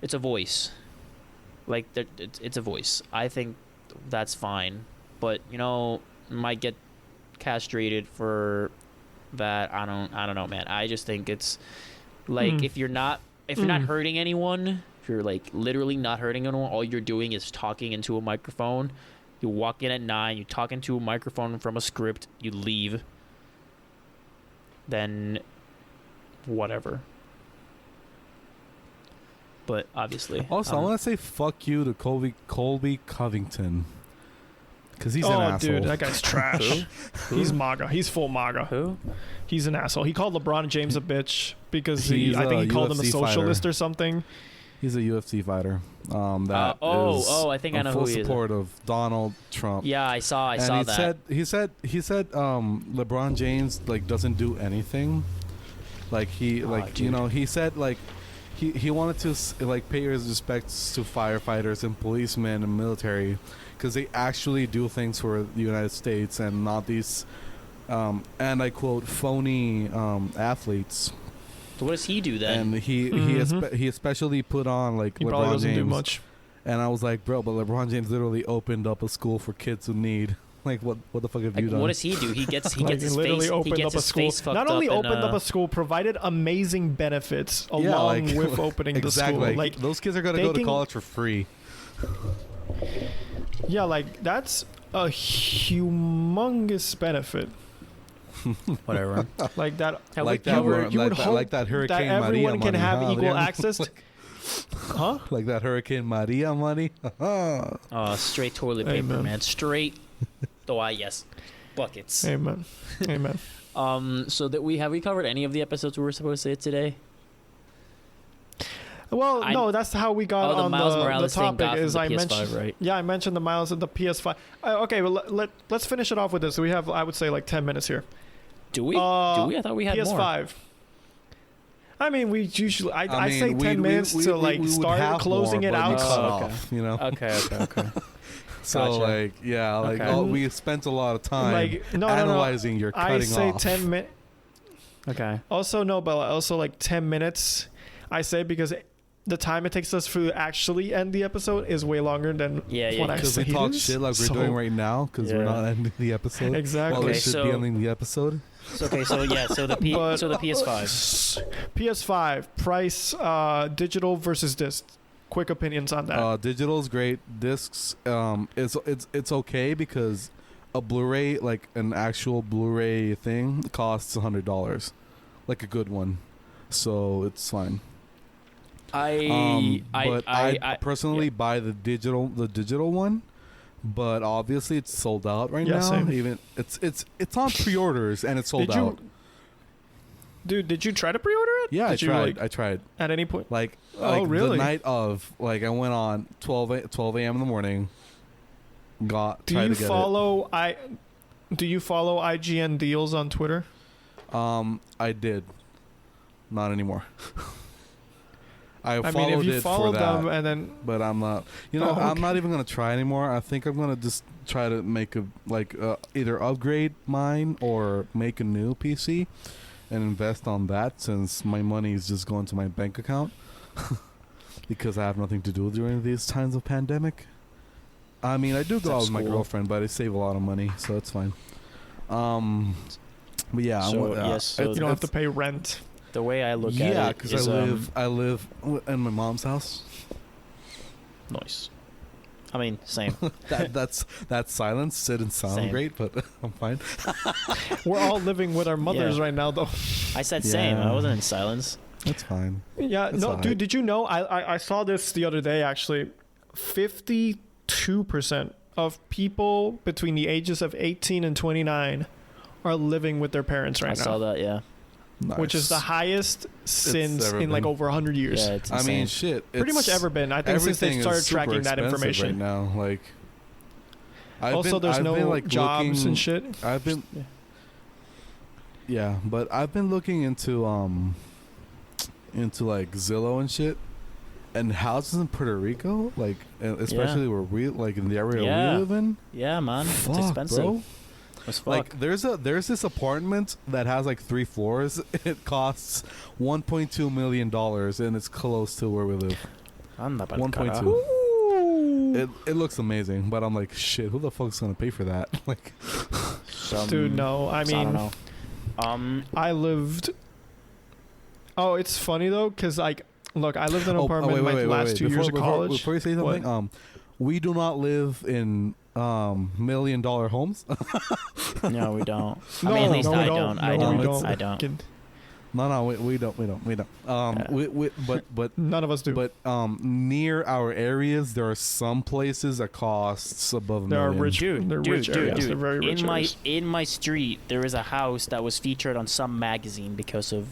[SPEAKER 1] it's a voice. Like, it's a voice. I think that's fine, but might get castrated for that. I don't know, man. I just think it's like if you're not hurting anyone, if you're like literally not hurting anyone, all you're doing is talking into a microphone. You walk in at 9, you talk into a microphone from a script, you leave. Then whatever. But obviously,
[SPEAKER 3] also I want to say fuck you to Colby Covington, because he's an asshole.
[SPEAKER 2] Dude, that guy's trash.
[SPEAKER 1] Who?
[SPEAKER 2] He's MAGA. He's full MAGA.
[SPEAKER 1] Who?
[SPEAKER 2] He's an asshole. He called LeBron James a bitch because I think he called him a socialist or something.
[SPEAKER 3] He's a UFC fighter.
[SPEAKER 1] I think I know who he is.
[SPEAKER 3] Full support of Donald Trump.
[SPEAKER 1] Yeah, I saw that.
[SPEAKER 3] He said LeBron James like doesn't do anything. Like he said like he wanted to like pay his respects to firefighters and policemen and military, because they actually do things for the United States and not these and I quote phony athletes.
[SPEAKER 1] So what does he do then?
[SPEAKER 3] And he especially put on like
[SPEAKER 2] he
[SPEAKER 3] LeBron
[SPEAKER 2] probably doesn't
[SPEAKER 3] James.
[SPEAKER 2] do much.
[SPEAKER 3] And I was like, bro, but LeBron James literally opened up a school for kids who need. Like, what the fuck have you done?
[SPEAKER 1] What does he do? He gets his
[SPEAKER 2] literally
[SPEAKER 1] face.
[SPEAKER 2] Opened
[SPEAKER 1] he gets
[SPEAKER 2] up
[SPEAKER 1] his
[SPEAKER 2] a school.
[SPEAKER 1] Face fucked
[SPEAKER 2] Not only
[SPEAKER 1] up
[SPEAKER 2] opened up a school, provided amazing benefits along with opening the school.
[SPEAKER 3] Like those kids are gonna go to college for free.
[SPEAKER 2] Yeah, like that's a humongous benefit.
[SPEAKER 1] Whatever.
[SPEAKER 2] Like that.
[SPEAKER 3] Like
[SPEAKER 2] you
[SPEAKER 3] that,
[SPEAKER 2] would
[SPEAKER 3] like,
[SPEAKER 2] hope
[SPEAKER 3] like that Hurricane
[SPEAKER 2] that everyone
[SPEAKER 3] Maria
[SPEAKER 2] can
[SPEAKER 3] money,
[SPEAKER 2] have
[SPEAKER 3] huh,
[SPEAKER 2] equal
[SPEAKER 3] Adrian?
[SPEAKER 2] access. Huh?
[SPEAKER 3] Like that Hurricane Maria money.
[SPEAKER 1] Oh, straight toilet paper,
[SPEAKER 2] Amen.
[SPEAKER 1] man. Straight. Yes. Buckets.
[SPEAKER 2] Amen. Amen.
[SPEAKER 1] So that we covered any of the episodes we were supposed to say today?
[SPEAKER 2] Well, no, that's how we got
[SPEAKER 1] the
[SPEAKER 2] on
[SPEAKER 1] Miles
[SPEAKER 2] the
[SPEAKER 1] Morales thing
[SPEAKER 2] topic.
[SPEAKER 1] got from
[SPEAKER 2] Is
[SPEAKER 1] the
[SPEAKER 2] I
[SPEAKER 1] PS5,
[SPEAKER 2] mentioned,
[SPEAKER 1] right?
[SPEAKER 2] Yeah, I mentioned the Miles of the PS5. Okay, well let's finish it off with this. We have, I would say, like 10 minutes here.
[SPEAKER 1] Do we? I thought we had
[SPEAKER 2] PS5.
[SPEAKER 1] more.
[SPEAKER 2] I mean, we usually. I
[SPEAKER 3] mean,
[SPEAKER 2] say 10 minutes to like
[SPEAKER 3] we would
[SPEAKER 2] start
[SPEAKER 3] have
[SPEAKER 2] closing
[SPEAKER 3] more,
[SPEAKER 2] it
[SPEAKER 3] but
[SPEAKER 2] out.
[SPEAKER 3] we cut
[SPEAKER 1] okay.
[SPEAKER 3] off, you know.
[SPEAKER 1] Okay.
[SPEAKER 3] So
[SPEAKER 1] Gotcha.
[SPEAKER 3] like, yeah, like
[SPEAKER 1] Okay.
[SPEAKER 3] we spent a lot of time
[SPEAKER 2] Like no,
[SPEAKER 3] analyzing your cutting
[SPEAKER 2] I say
[SPEAKER 3] off.
[SPEAKER 2] 10 minutes.
[SPEAKER 1] Okay.
[SPEAKER 2] Also no, but also like 10 minutes. I say because the time it takes us to actually end the episode is way longer than what I
[SPEAKER 3] Because
[SPEAKER 2] say.
[SPEAKER 3] we talk
[SPEAKER 2] it is.
[SPEAKER 3] shit like we're
[SPEAKER 2] So-
[SPEAKER 3] doing right now because we're
[SPEAKER 1] Yeah.
[SPEAKER 3] not ending the episode.
[SPEAKER 2] Exactly.
[SPEAKER 3] Well, we
[SPEAKER 1] Okay,
[SPEAKER 3] should
[SPEAKER 1] so-
[SPEAKER 3] be ending the episode.
[SPEAKER 1] So the PS5.
[SPEAKER 2] PS5 price, digital versus disc. Quick opinions on that.
[SPEAKER 3] Digital's great. Discs, it's okay because a Blu-ray, like an actual Blu-ray thing, costs $100, like a good one. So it's fine. But I personally buy the digital one, but obviously it's sold out right now.
[SPEAKER 2] Same.
[SPEAKER 3] Even it's on pre-orders and it's sold out.
[SPEAKER 2] Dude, did you try to pre-order it?
[SPEAKER 3] Yeah,
[SPEAKER 2] Did
[SPEAKER 3] I tried.
[SPEAKER 2] At any point?
[SPEAKER 3] Like
[SPEAKER 2] really?
[SPEAKER 3] the night of, like I went on 12 a.m. in the morning. Do you follow IGN deals on Twitter? I did. Not anymore. I
[SPEAKER 2] mean,
[SPEAKER 3] followed
[SPEAKER 2] if you
[SPEAKER 3] it
[SPEAKER 2] followed
[SPEAKER 3] for that,
[SPEAKER 2] them and then,
[SPEAKER 3] but I'm not. You know, I'm not even gonna try anymore. I think I'm gonna just try to make either upgrade mine or make a new PC and invest on that, since my money is just going to my bank account because I have nothing to do during these times of pandemic. I mean, I do go out with my girlfriend, but I save a lot of money, so it's fine. But yeah,
[SPEAKER 2] you don't have to pay rent.
[SPEAKER 1] The way I look at it,
[SPEAKER 3] yeah, because I live in my mom's house.
[SPEAKER 1] Nice. I mean, same.
[SPEAKER 3] That silence didn't sound
[SPEAKER 1] Same.
[SPEAKER 3] great, but I'm fine.
[SPEAKER 2] We're all living with our mothers right now, though.
[SPEAKER 1] I said same. I wasn't in silence.
[SPEAKER 3] That's fine.
[SPEAKER 2] Yeah,
[SPEAKER 3] That's
[SPEAKER 2] no,
[SPEAKER 3] all right.
[SPEAKER 2] dude. Did you know? I saw this the other day. Actually, 52% of people between the ages of 18 and 29 are living with their parents right
[SPEAKER 1] I
[SPEAKER 2] now.
[SPEAKER 1] saw that. Yeah.
[SPEAKER 3] Nice.
[SPEAKER 2] Which is the highest since in like over 100 years.
[SPEAKER 1] Yeah, it's
[SPEAKER 3] I
[SPEAKER 1] insane.
[SPEAKER 3] mean, shit.
[SPEAKER 2] Pretty much ever been. I think since they
[SPEAKER 3] everything
[SPEAKER 2] started
[SPEAKER 3] is super
[SPEAKER 2] tracking that
[SPEAKER 3] expensive
[SPEAKER 2] information.
[SPEAKER 3] right now. Like,
[SPEAKER 2] There's no
[SPEAKER 3] like
[SPEAKER 2] jobs and shit.
[SPEAKER 3] I've been, yeah, but I've been looking into like Zillow and shit, and houses in Puerto Rico, like especially where we like in the area we live in.
[SPEAKER 1] Yeah, man.
[SPEAKER 3] Fuck,
[SPEAKER 1] it's expensive.
[SPEAKER 3] bro.
[SPEAKER 1] As fuck.
[SPEAKER 3] Like there's this apartment that has like 3 floors. It costs $1.2 million, and it's close to where we live. 1.2. It looks amazing, but I'm like, shit, who the fuck's gonna pay for that? Like,
[SPEAKER 2] dude, no. I mean,
[SPEAKER 1] I don't know.
[SPEAKER 2] I lived. Oh, it's funny though, cause like, look, I lived in an apartment my last 2 years of college.
[SPEAKER 3] Before you say something, we do not live in $1 million homes.
[SPEAKER 1] No, we don't. I
[SPEAKER 2] No,
[SPEAKER 1] mean, at least
[SPEAKER 2] no, we
[SPEAKER 1] I
[SPEAKER 2] don't.
[SPEAKER 1] don't. I
[SPEAKER 2] No, we
[SPEAKER 1] don't.
[SPEAKER 2] don't.
[SPEAKER 1] I don't.
[SPEAKER 3] No, we don't. But
[SPEAKER 2] None of us do.
[SPEAKER 3] But near our areas, there are some places that costs above $1
[SPEAKER 2] There are
[SPEAKER 3] million.
[SPEAKER 2] rich, they're rich areas. They're very rich areas.
[SPEAKER 1] In my street, there is a house that was featured on some magazine because of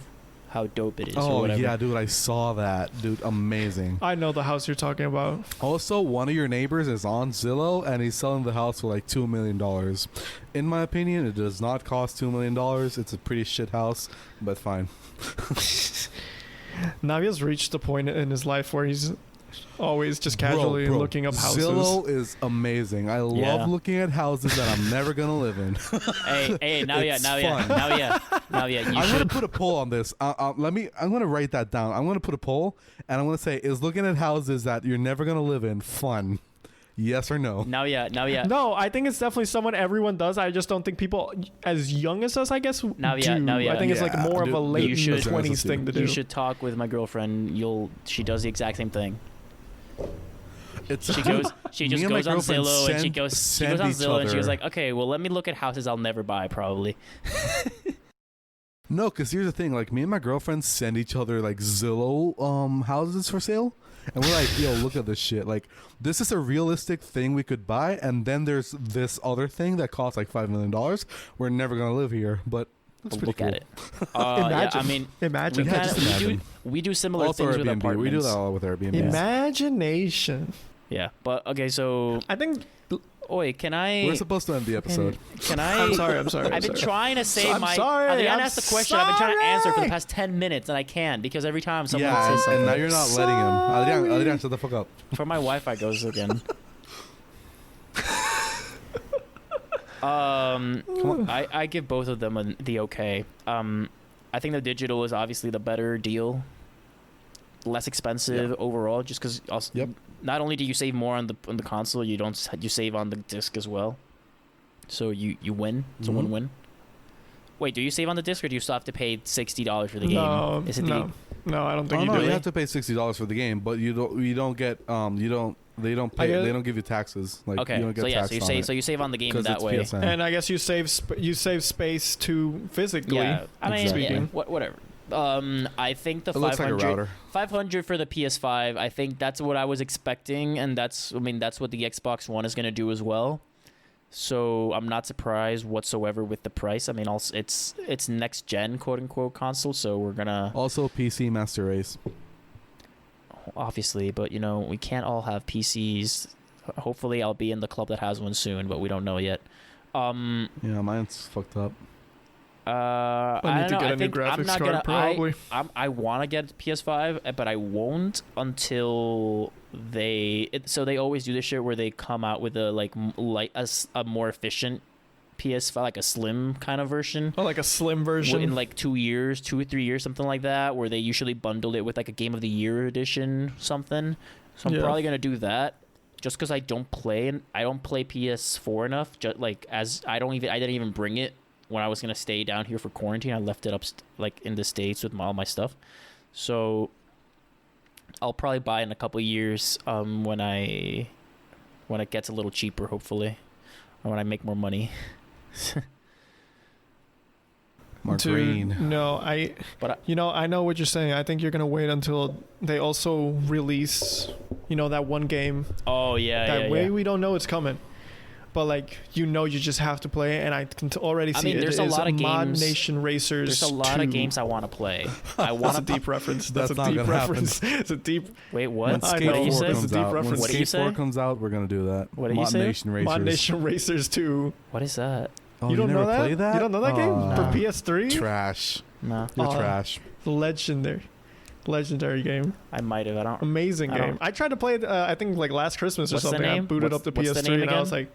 [SPEAKER 1] how dope it is. or
[SPEAKER 3] Oh
[SPEAKER 1] whatever.
[SPEAKER 3] yeah, dude, I saw that, dude. Amazing.
[SPEAKER 2] I know the house you're talking about.
[SPEAKER 3] Also, one of your neighbors is on Zillow, and he's selling the house for like $2 million. In my opinion, it does not cost $2 million. It's a pretty shit house, but fine.
[SPEAKER 2] Navia's reached the point in his life where he's always just casually
[SPEAKER 3] Bro,
[SPEAKER 2] looking up houses.
[SPEAKER 3] Zillow is amazing. I love looking at houses that I'm never gonna live in.
[SPEAKER 1] Hey, now
[SPEAKER 3] It's fun.
[SPEAKER 1] you
[SPEAKER 3] I'm gonna
[SPEAKER 1] should.
[SPEAKER 3] put a poll on this. I'm gonna write that down. I'm gonna put a poll, and I'm gonna say, is looking at houses that you're never gonna live in fun? Yes or no?
[SPEAKER 1] Now, yeah.
[SPEAKER 2] No, I think it's definitely someone everyone does. I just don't think people as young as us, I guess, do. I think it's like more of a late
[SPEAKER 1] You should-
[SPEAKER 2] 20s thing to do.
[SPEAKER 1] You should talk with my girlfriend. She does the exact same thing. She just goes on Zillow and she goes on Zillow and she was like, okay, well, let me look at houses I'll never buy probably.
[SPEAKER 3] No, because here's the thing. Like, me and my girlfriend send each other, like, Zillow houses for sale. And we're like, yo, look at this shit. Like, this is a realistic thing we could buy. And then there's this other thing that costs, like, $5 million. We're never going to live here. But looks pretty cool.
[SPEAKER 1] Look at it. Imagine.
[SPEAKER 2] Imagine.
[SPEAKER 1] We do similar
[SPEAKER 3] also
[SPEAKER 1] things
[SPEAKER 3] Airbnb.
[SPEAKER 1] with apartments.
[SPEAKER 3] We do that all with Airbnb.
[SPEAKER 2] Imagination.
[SPEAKER 1] Yeah. But, okay, so...
[SPEAKER 2] I think...
[SPEAKER 1] Oi, can I...
[SPEAKER 3] We're supposed to end the episode.
[SPEAKER 1] Can I...
[SPEAKER 2] I'm sorry.
[SPEAKER 1] I've been trying to say
[SPEAKER 2] I'm sorry.
[SPEAKER 1] Adrian asked the question. I've been trying to answer for the
[SPEAKER 2] sorry.
[SPEAKER 1] past 10 minutes, and I can't because every time someone
[SPEAKER 3] Yeah,
[SPEAKER 1] says something...
[SPEAKER 3] and now you're not letting him. Adrian, shut the fuck up.
[SPEAKER 1] Before my Wi-Fi goes again. I give both of them the okay. I think the digital is obviously the better deal. Less expensive overall, just because not only do you save more on the console, you save on the disc as well. So you win. It's a win-win. Wait, do you save on the disc or do you still have to pay $60 for the game?
[SPEAKER 2] No, no, I don't think you do.
[SPEAKER 3] No, you have to pay $60 for the game, but you don't get they don't give you taxes. Like,
[SPEAKER 1] okay,
[SPEAKER 3] you don't get
[SPEAKER 1] so you save on the game that way.
[SPEAKER 3] PSN.
[SPEAKER 2] And I guess you save space to physically.
[SPEAKER 1] Yeah, I mean,
[SPEAKER 2] speaking.
[SPEAKER 1] whatever. I think the
[SPEAKER 3] It looks like a router.
[SPEAKER 1] 500 for the PS5. I think that's what I was expecting, and that's what the Xbox One is going to do as well. So I'm not surprised whatsoever with the price. I mean, also it's next gen quote unquote console, so we're gonna
[SPEAKER 3] also PC Master Race.
[SPEAKER 1] Obviously, but we can't all have PCs. Hopefully, I'll be in the club that has one soon, but we don't know yet.
[SPEAKER 3] Yeah, mine's fucked up.
[SPEAKER 2] I need to get a new graphics card, probably.
[SPEAKER 1] I want to get PS5, but I won't until they always do this shit where they come out with a more efficient PS5, like a slim kind of version.
[SPEAKER 2] Oh, like a slim version
[SPEAKER 1] in like 2 years, 2 or 3 years, something like that, where they usually bundle it with like a Game of the Year edition, something. So I'm probably gonna do that. Just because I don't play PS4 enough. Just like I didn't even bring it when I was gonna stay down here for quarantine. I left it up in the States with all my stuff. So I'll probably buy in a couple of years when it gets a little cheaper, hopefully, or when I make more money.
[SPEAKER 3] Green.
[SPEAKER 2] No, I know what you're saying. I think you're gonna wait until they also release, that one game.
[SPEAKER 1] Oh yeah,
[SPEAKER 2] that way we don't know it's coming. But you just have to play it, and I can already see
[SPEAKER 1] there's a lot of games.
[SPEAKER 2] Mod Nation Racers.
[SPEAKER 1] There's a lot of games I want to play.
[SPEAKER 2] That's a deep reference. That's a deep reference. It's a deep.
[SPEAKER 1] Wait, what?
[SPEAKER 3] When Skate 4
[SPEAKER 2] comes out,
[SPEAKER 3] when
[SPEAKER 1] What did you
[SPEAKER 3] Skate 4
[SPEAKER 1] say?
[SPEAKER 3] comes out, we're gonna do that.
[SPEAKER 1] What did you say?
[SPEAKER 3] Nation Racers.
[SPEAKER 2] Mod Nation Racers 2.
[SPEAKER 1] What is that?
[SPEAKER 3] Oh,
[SPEAKER 2] you don't
[SPEAKER 3] never
[SPEAKER 2] know that?
[SPEAKER 3] play that?
[SPEAKER 2] You don't know that game
[SPEAKER 1] No.
[SPEAKER 2] for PS3?
[SPEAKER 3] Trash.
[SPEAKER 1] No,
[SPEAKER 3] You're trash.
[SPEAKER 2] Legendary game.
[SPEAKER 1] I might have. I don't.
[SPEAKER 2] Amazing game. I tried to play it. I think last Christmas or
[SPEAKER 1] What's the
[SPEAKER 2] something. I
[SPEAKER 1] name?
[SPEAKER 2] booted up the
[SPEAKER 1] What's the
[SPEAKER 2] PS3
[SPEAKER 1] name
[SPEAKER 2] and I was
[SPEAKER 1] again?
[SPEAKER 2] like,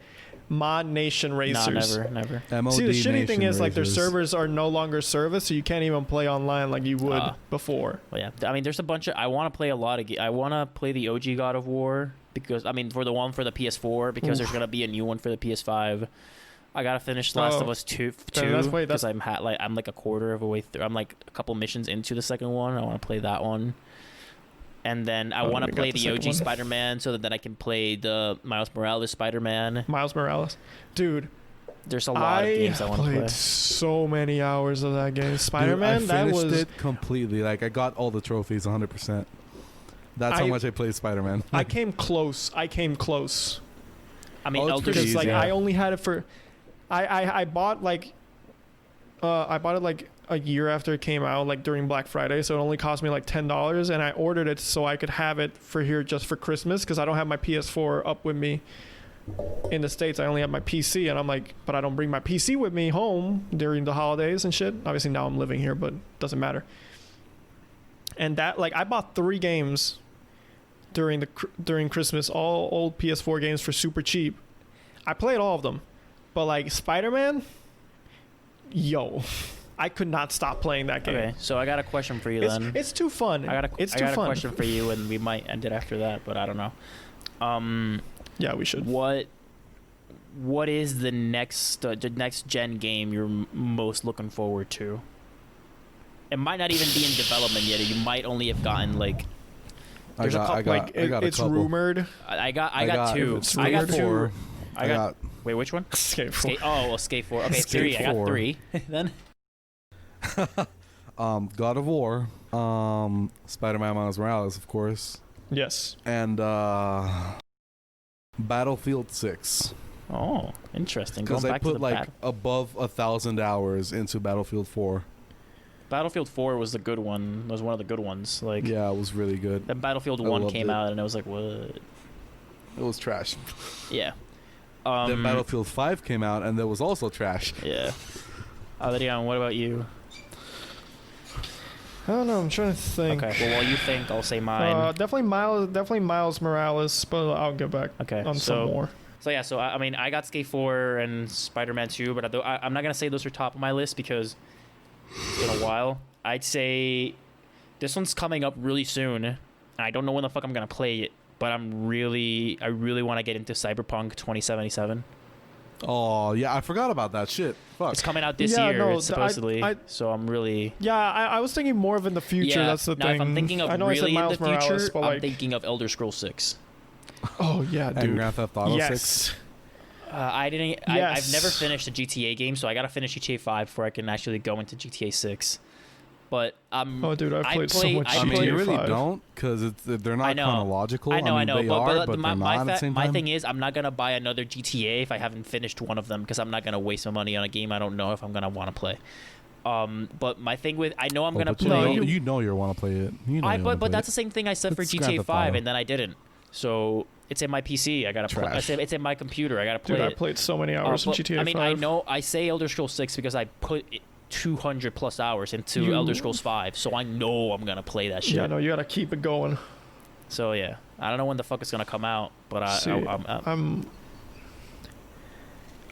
[SPEAKER 2] Mod Nation Racers.
[SPEAKER 1] No, never.
[SPEAKER 2] See, the shitty
[SPEAKER 3] Nation
[SPEAKER 2] thing is their
[SPEAKER 3] Racers.
[SPEAKER 2] servers are no longer serviced, so you can't even play online like you would before.
[SPEAKER 1] Well, yeah. I mean, there's a bunch of. I want to play a lot of. I want to play the OG God of War because for the one for the PS4 because there's gonna be a new one for the PS5. I gotta finish Last of Us 2 because I'm like a quarter of a way through. I'm like a couple missions into the second one. I want to play that one, and then I want to play the OG Spider-Man so that I can play the Miles Morales Spider-Man.
[SPEAKER 2] Miles Morales, dude.
[SPEAKER 1] There's a lot of games I want to play.
[SPEAKER 2] I played so many hours of that game. Spider-Man,
[SPEAKER 3] Dude, I
[SPEAKER 2] that
[SPEAKER 3] finished
[SPEAKER 2] was
[SPEAKER 3] it completely. Like, I got all the trophies 100%. That's how much I played Spider-Man.
[SPEAKER 2] I came close.
[SPEAKER 1] I mean,
[SPEAKER 3] it's pretty
[SPEAKER 2] Because
[SPEAKER 3] easy.
[SPEAKER 2] I only had it for. I bought it a year after it came out, during Black Friday, so it only cost me $10, and I ordered it so I could have it for here just for Christmas because I don't have my PS4 up with me in the States. I only have my PC, and I'm like, but I don't bring my PC with me home during the holidays and shit. Obviously now I'm living here, but it doesn't matter. And that I bought 3 games during Christmas, all old PS4 games for super cheap. I played all of them. But Spider-Man, I could not stop playing that game.
[SPEAKER 1] Okay, so I got a question for you then.
[SPEAKER 2] It's too fun.
[SPEAKER 1] I got a question for you, and we might end it after that, but I don't know.
[SPEAKER 2] Yeah, we should.
[SPEAKER 1] What is the next gen game you're most looking forward to? It might not even be in development yet. You might only have gotten
[SPEAKER 2] There's a couple. It's rumored.
[SPEAKER 1] I got two.
[SPEAKER 2] It's
[SPEAKER 1] I got
[SPEAKER 2] rumored.
[SPEAKER 1] two. I got. Wait, which one?
[SPEAKER 2] Skate 4.
[SPEAKER 1] Skate 4. Okay,
[SPEAKER 3] Skate
[SPEAKER 1] three.
[SPEAKER 3] 4.
[SPEAKER 1] I got three. Then.
[SPEAKER 3] God of War, Spider-Man Miles Morales, of course,
[SPEAKER 2] Yes.
[SPEAKER 3] and Battlefield 6.
[SPEAKER 1] Oh, interesting.
[SPEAKER 3] Because
[SPEAKER 1] Going
[SPEAKER 3] I
[SPEAKER 1] back to
[SPEAKER 3] put
[SPEAKER 1] the
[SPEAKER 3] above 1,000 hours into Battlefield 4.
[SPEAKER 1] Battlefield 4 was the good one. It was one of the good ones. Like,
[SPEAKER 3] Yeah, it was really good.
[SPEAKER 1] then Battlefield
[SPEAKER 3] I
[SPEAKER 1] 1
[SPEAKER 3] loved
[SPEAKER 1] came
[SPEAKER 3] it.
[SPEAKER 1] out, and I was like, what?
[SPEAKER 3] It was trash.
[SPEAKER 1] Yeah.
[SPEAKER 3] Then Battlefield 5 came out, and that was also trash.
[SPEAKER 1] Yeah. Adrian, what about you?
[SPEAKER 2] I don't know. I'm trying to think.
[SPEAKER 1] Okay. Well, while you think, I'll say mine.
[SPEAKER 2] Definitely Miles Morales, but I'll get back
[SPEAKER 1] Okay.
[SPEAKER 2] on some more.
[SPEAKER 1] So yeah, so I mean, I got Skate 4 and Spider-Man 2, but I'm not gonna say those are top of my list because it's been a while. I'd say this one's coming up really soon, and I don't know when the fuck I'm gonna play it, but I really want to get into Cyberpunk 2077.
[SPEAKER 3] Oh, yeah, I forgot about that shit. Fuck.
[SPEAKER 1] It's coming out this
[SPEAKER 2] Yeah,
[SPEAKER 1] year,
[SPEAKER 2] no,
[SPEAKER 1] supposedly.
[SPEAKER 2] I-
[SPEAKER 1] So I'm really.
[SPEAKER 2] Yeah, I was thinking more of in the future.
[SPEAKER 1] Yeah.
[SPEAKER 2] That's the
[SPEAKER 1] Now,
[SPEAKER 2] thing.
[SPEAKER 1] if I'm thinking of
[SPEAKER 2] I know I said
[SPEAKER 1] really in
[SPEAKER 2] Miles
[SPEAKER 1] the future,
[SPEAKER 2] Morales, but
[SPEAKER 1] I'm thinking of Elder Scrolls 6.
[SPEAKER 2] Oh yeah, dude.
[SPEAKER 3] And Grand Theft Auto 6.
[SPEAKER 2] Yes.
[SPEAKER 1] I didn't.
[SPEAKER 2] Yes.
[SPEAKER 1] I've never finished a GTA game, so I gotta finish GTA 5 before I can actually go into GTA 6. But
[SPEAKER 2] Oh, dude, I've
[SPEAKER 1] I
[SPEAKER 2] played so
[SPEAKER 1] play-
[SPEAKER 2] much.
[SPEAKER 1] I
[SPEAKER 3] I mean,
[SPEAKER 1] play
[SPEAKER 3] you really
[SPEAKER 2] 5.
[SPEAKER 3] don't, because they're
[SPEAKER 1] I
[SPEAKER 3] not
[SPEAKER 1] know.
[SPEAKER 3] chronological.
[SPEAKER 1] I know,
[SPEAKER 3] They
[SPEAKER 1] but
[SPEAKER 3] are, but
[SPEAKER 1] my
[SPEAKER 3] they're not at the same
[SPEAKER 1] my
[SPEAKER 3] time.
[SPEAKER 1] thing is, I'm not gonna buy another GTA if I haven't finished one of them because I'm not gonna waste my money on a game I don't know if I'm gonna want to play. But my thing with I know I'm gonna
[SPEAKER 3] But
[SPEAKER 1] play.
[SPEAKER 3] you know you want to play it. You know you wanna
[SPEAKER 1] But
[SPEAKER 3] play
[SPEAKER 1] that's
[SPEAKER 3] it.
[SPEAKER 1] the same thing I said for
[SPEAKER 3] It's
[SPEAKER 1] GTA
[SPEAKER 3] Grand Theft
[SPEAKER 1] 5,
[SPEAKER 3] Auto.
[SPEAKER 1] and then I didn't. So it's in my PC. I gotta play.
[SPEAKER 3] Trash.
[SPEAKER 1] It's in my computer. I gotta play
[SPEAKER 2] Dude, I
[SPEAKER 1] it.
[SPEAKER 2] played so many hours in
[SPEAKER 1] But,
[SPEAKER 2] GTA
[SPEAKER 1] I mean,
[SPEAKER 2] 5.
[SPEAKER 1] I know I say Elder Scrolls 6 because I put 200 plus hours into
[SPEAKER 2] You-
[SPEAKER 1] Elder Scrolls 5, so I know I'm gonna play that shit.
[SPEAKER 2] Yeah, no, you gotta keep it going.
[SPEAKER 1] So yeah, I don't know when the fuck it's gonna come out, but
[SPEAKER 2] See,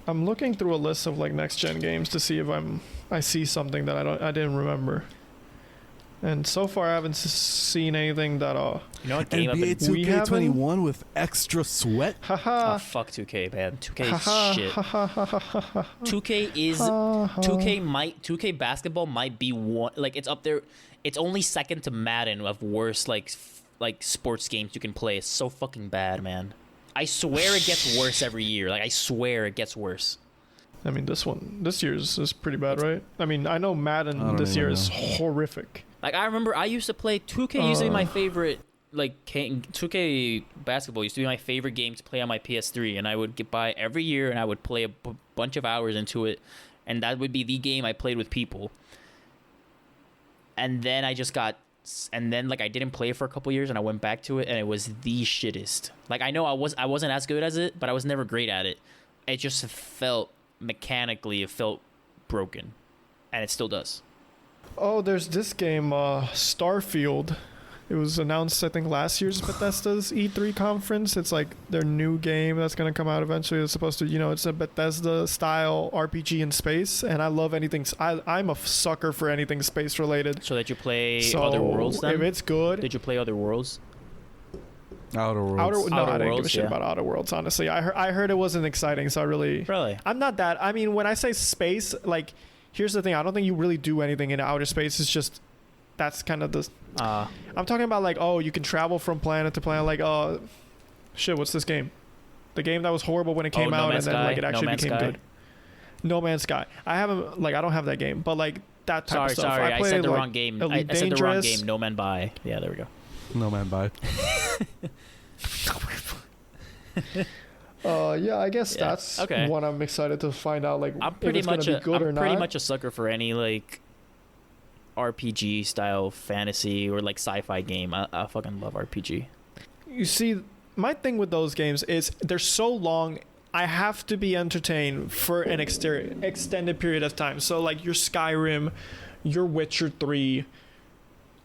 [SPEAKER 2] I'm looking through a list of like next gen games to see if I see something that I didn't remember. And so far, I haven't seen anything that
[SPEAKER 1] you know what game I've been.
[SPEAKER 3] NBA
[SPEAKER 2] We haven't-
[SPEAKER 3] 2K21 with extra sweat.
[SPEAKER 2] haha.
[SPEAKER 1] Oh fuck 2K, man. 2K
[SPEAKER 2] Haha,
[SPEAKER 1] is shit.
[SPEAKER 2] haha, haha, haha,
[SPEAKER 1] 2K is
[SPEAKER 2] haha.
[SPEAKER 1] 2K basketball might be one, like it's up there. It's only second to Madden of worst like sports games you can play. It's so fucking bad, man. I swear it gets worse every year. Like I swear it gets worse.
[SPEAKER 2] I mean, this year's is pretty bad, right? I mean, I know
[SPEAKER 3] I
[SPEAKER 2] Madden
[SPEAKER 3] don't
[SPEAKER 2] this
[SPEAKER 3] even
[SPEAKER 2] year is
[SPEAKER 3] know.
[SPEAKER 2] horrific.
[SPEAKER 1] Like I remember I used to play 2K. Used to be my favorite. Like 2K basketball used to be my favorite game to play on my PS3, and I would buy every year, and I would play a bunch of hours into it, and that would be the game I played with people. And then I didn't play it for a couple years, and I went back to it, and it was the shittest. Like I know I wasn't as good as it, but I was never great at it. It just felt mechanically, it felt broken, and it still does.
[SPEAKER 2] Oh, there's this game, Starfield. It was announced, I think, last year's Bethesda's E3 conference. It's like their new game that's going to come out eventually. It's supposed to, it's a Bethesda-style RPG in space, and I love anything. I'm a sucker for anything space-related.
[SPEAKER 1] So did you play
[SPEAKER 2] So
[SPEAKER 1] Other Worlds then?
[SPEAKER 2] if it's good...
[SPEAKER 1] Did you play Other Worlds?
[SPEAKER 3] Outer Worlds.
[SPEAKER 2] I
[SPEAKER 1] Outer
[SPEAKER 2] didn't give a
[SPEAKER 1] Worlds,
[SPEAKER 2] shit
[SPEAKER 1] yeah.
[SPEAKER 2] about Outer Worlds, honestly. I heard it wasn't exciting, so I really... I'm not that... I mean, when I say space, like, here's the thing. I don't think you really do anything in outer space. It's just... That's kind of the... I'm talking about, like, you can travel from planet to planet. Like, shit, what's this game? The game that was horrible when it came
[SPEAKER 1] No
[SPEAKER 2] out, and
[SPEAKER 1] Man's
[SPEAKER 2] then, like,
[SPEAKER 1] Sky?
[SPEAKER 2] it
[SPEAKER 1] No
[SPEAKER 2] actually
[SPEAKER 1] Man's
[SPEAKER 2] became
[SPEAKER 1] Sky?
[SPEAKER 2] good. No Man's Sky. I haven't... Like, I don't have that game, but, like, that type of stuff.
[SPEAKER 1] Sorry, I
[SPEAKER 2] played,
[SPEAKER 1] said the
[SPEAKER 2] like,
[SPEAKER 1] wrong game.
[SPEAKER 2] Elite
[SPEAKER 1] I said the wrong
[SPEAKER 2] Dangerous.
[SPEAKER 1] game. No Man By. Yeah, there we go.
[SPEAKER 3] No man, bye.
[SPEAKER 2] Yeah, I guess
[SPEAKER 1] Yeah,
[SPEAKER 2] that's
[SPEAKER 1] okay.
[SPEAKER 2] what I'm excited to find out, like,
[SPEAKER 1] I'm
[SPEAKER 2] if
[SPEAKER 1] pretty
[SPEAKER 2] it's going
[SPEAKER 1] much
[SPEAKER 2] to be good or not.
[SPEAKER 1] pretty much a sucker for any like RPG style fantasy or like sci-fi game. I fucking love RPG.
[SPEAKER 2] You see, my thing with those games is they're so long. I have to be entertained for an extended period of time. So like your Skyrim, your Witcher 3,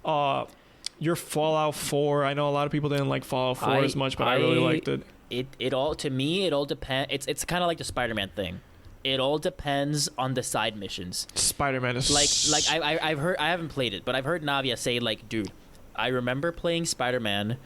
[SPEAKER 2] your Fallout 4. I know a lot of people didn't like Fallout 4 as much, but I really liked it.
[SPEAKER 1] It all to me it all depends. It's kind of like the Spider-Man thing. It all depends on the side missions.
[SPEAKER 2] Spider-Man is
[SPEAKER 1] Like I've heard, I haven't played it, but I've heard Navia say like, dude, I remember playing Spider-Man,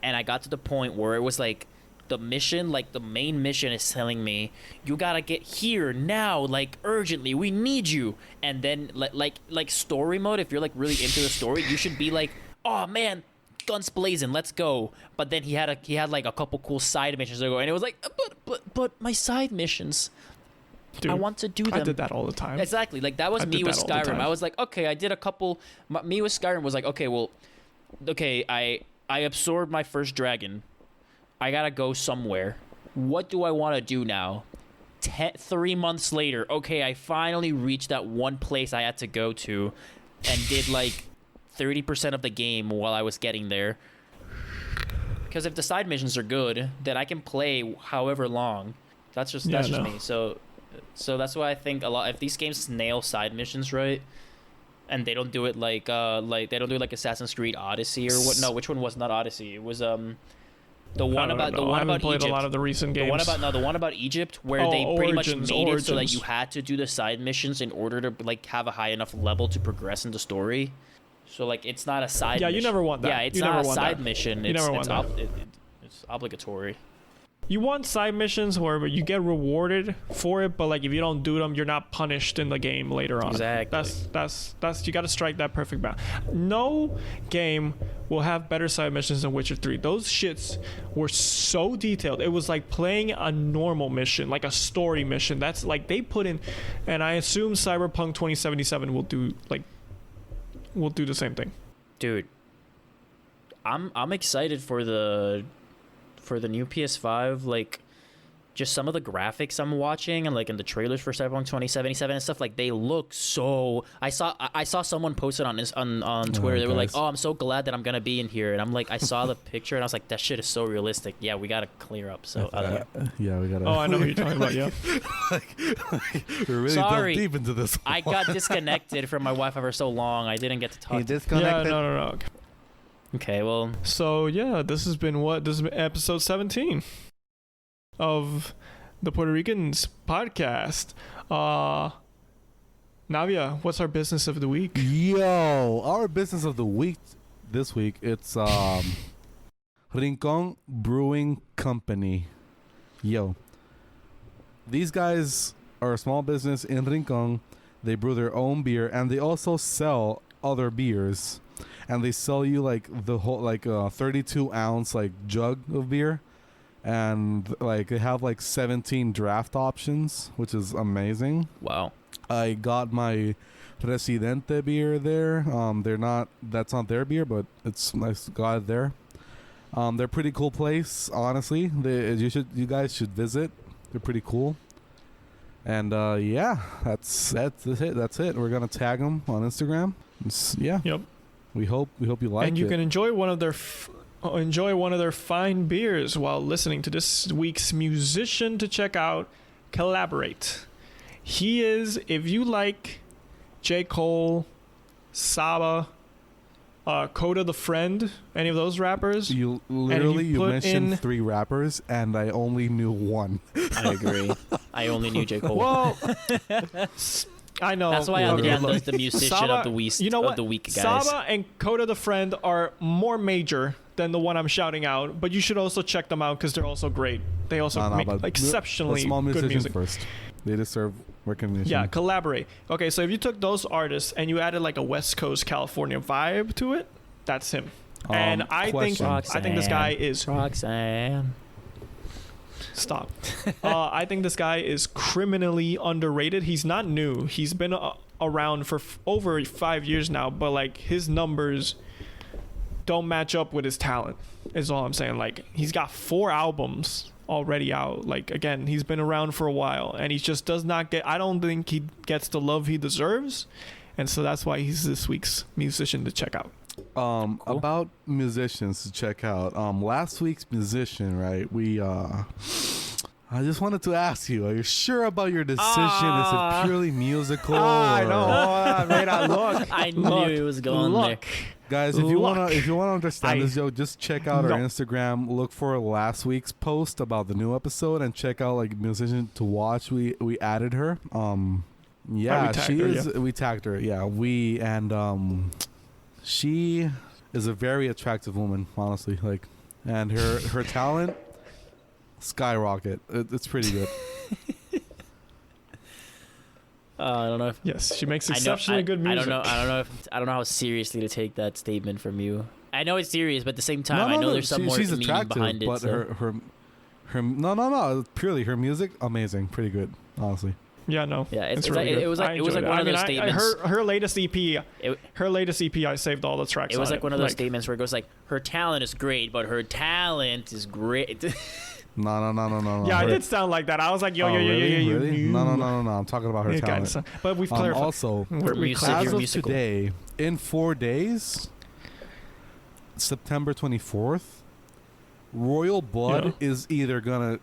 [SPEAKER 1] and I got to the point where it was like the mission, like the main mission is telling me you gotta get here now, like urgently, we need you. And then like story mode, if you're like really into the story, you should be like, oh man, guns blazing, let's go. But then he had like a couple cool side missions to go, and it was like, but my side missions,
[SPEAKER 2] Dude,
[SPEAKER 1] I want to do them.
[SPEAKER 2] I did that all the time.
[SPEAKER 1] Exactly. Like that was me with Skyrim. I was like, okay, I did a couple. Me with Skyrim was like, okay, I absorbed my first dragon. I gotta go somewhere. What do I want to do now? 3 months later, okay, I finally reached that one place I had to go to, and did like 30% of the game while I was getting there. Because if the side missions are good, then I can play however long. That's just me. So that's why I think a lot, if these games nail side missions right, and they don't do it like they don't do it like Assassin's Creed Odyssey or what? No, which one was not Odyssey? It was the one about
[SPEAKER 2] played
[SPEAKER 1] Egypt.
[SPEAKER 2] A lot of the recent games.
[SPEAKER 1] The one about Egypt where they pretty much made
[SPEAKER 2] Origins.
[SPEAKER 1] it so that you had to do the side missions in order to like have a high enough level to progress in the story. So like it's not a side.
[SPEAKER 2] Yeah,
[SPEAKER 1] mission.
[SPEAKER 2] you never want that.
[SPEAKER 1] Yeah, it's not a side mission. It's obligatory.
[SPEAKER 2] You want side missions where you get rewarded for it, but like if you don't do them, you're not punished in the game later on.
[SPEAKER 1] Exactly.
[SPEAKER 2] That's you got to strike that perfect balance. No game will have better side missions than Witcher 3. Those shits were so detailed. It was like playing a normal mission, like a story mission. That's like they put in, and I assume Cyberpunk 2077 will do the same thing.
[SPEAKER 1] Dude, I'm excited for the new PS5, like just some of the graphics I'm watching and like in the trailers for Cyberpunk 2077 and stuff, like they look so. I saw someone post it on Twitter. They were like, "Oh, I'm so glad that I'm gonna be in here," and I'm like, I saw the picture and I was like, "That shit is so realistic." Yeah, we gotta clear up. So
[SPEAKER 3] yeah, we gotta.
[SPEAKER 2] Oh, I know what you're talking about. Yeah.
[SPEAKER 3] We're really
[SPEAKER 1] Sorry,
[SPEAKER 3] deep into this.
[SPEAKER 1] I got disconnected from my Wi-Fi for so long. I didn't get to talk.
[SPEAKER 3] He disconnected.
[SPEAKER 2] Yeah, no.
[SPEAKER 1] Okay, well.
[SPEAKER 2] So yeah, this has been episode 17 of the Puerto Ricans podcast. Navia, what's our business of the week?
[SPEAKER 3] Yo, our business of the week this week, it's Rincon Brewing Company. Yo, these guys are a small business in Rincon. They brew their own beer and they also sell other beers. And they sell you like the whole 32 ounce like jug of beer, and like they have like 17 draft options, which is amazing.
[SPEAKER 1] Wow.
[SPEAKER 3] I got my Residente beer there. That's not their beer, but it's nice. Got it there. They're a pretty cool place, honestly. You guys should visit. They're pretty cool. And yeah, that's it. That's it. We're gonna tag them on Instagram. Yeah.
[SPEAKER 2] Yep.
[SPEAKER 3] We hope you like it.
[SPEAKER 2] And you can enjoy one of their fine beers while listening to this week's musician to check out, Collaborate. He is, if you like J. Cole, Saba, Coda the Friend, any of those rappers.
[SPEAKER 3] You mentioned 3 rappers, and I only knew 1.
[SPEAKER 1] I agree. I only knew J. Cole.
[SPEAKER 2] Well, I know.
[SPEAKER 1] That's why Adrian was the musician of the week.
[SPEAKER 2] You know what?
[SPEAKER 1] Of the week, guys.
[SPEAKER 2] Saba and Coda the Friend are more major than the one I'm shouting out, but you should also check them out because they're also great. They also make exceptionally
[SPEAKER 3] small
[SPEAKER 2] good music.
[SPEAKER 3] First, they deserve recognition.
[SPEAKER 2] Yeah, Collaborate. Okay, so if you took those artists and you added like a West Coast California vibe to it, that's him. And I think this guy is
[SPEAKER 1] Roxanne.
[SPEAKER 2] Stop. I think this guy is criminally underrated. He's not new. He's been around for over 5 years now, but like his numbers don't match up with his talent is all I'm saying. Like he's got 4 albums already out. Like again, he's been around for a while and he just does not get, I don't think he gets the love he deserves. And so that's why he's this week's musician to check out.
[SPEAKER 3] Cool. About musicians to check out. Last week's musician, right? I just wanted to ask you: are you sure about your decision? Is it purely musical?
[SPEAKER 2] I know. Look,
[SPEAKER 1] I knew it was going there.
[SPEAKER 3] Guys, if you wanna understand this, just check out our Instagram. Look for last week's post about the new episode, and check out like musician to watch. We added her. Yeah, we tagged her. Yeah, she is a very attractive woman, honestly. Like, and her talent skyrocket. It's pretty good.
[SPEAKER 1] I don't know if
[SPEAKER 2] yes, she makes exceptionally good music.
[SPEAKER 1] I don't know how seriously to take that statement from you. I know it's serious, but at the same time, I know there's some more
[SPEAKER 3] she's
[SPEAKER 1] meaning
[SPEAKER 3] attractive,
[SPEAKER 1] behind it.
[SPEAKER 3] but
[SPEAKER 1] So.
[SPEAKER 3] her no, purely her music, amazing, pretty good, honestly.
[SPEAKER 2] Yeah, no.
[SPEAKER 1] Yeah,
[SPEAKER 2] it's
[SPEAKER 1] really
[SPEAKER 2] really
[SPEAKER 1] it was
[SPEAKER 2] good.
[SPEAKER 1] like it was like one of those statements.
[SPEAKER 2] Her latest EP, I saved all the tracks.
[SPEAKER 1] It was
[SPEAKER 2] on
[SPEAKER 1] like one of those statements where it goes like, her talent is great, but her talent is great.
[SPEAKER 3] No.
[SPEAKER 2] Yeah, it did sound like that. I was like, yo.
[SPEAKER 3] Really? No. I'm talking about her talent.
[SPEAKER 2] But we've clarified.
[SPEAKER 3] Also,
[SPEAKER 1] Music,
[SPEAKER 3] as of
[SPEAKER 1] musical.
[SPEAKER 3] today, in 4 days, September 24th, Royal Blood is either gonna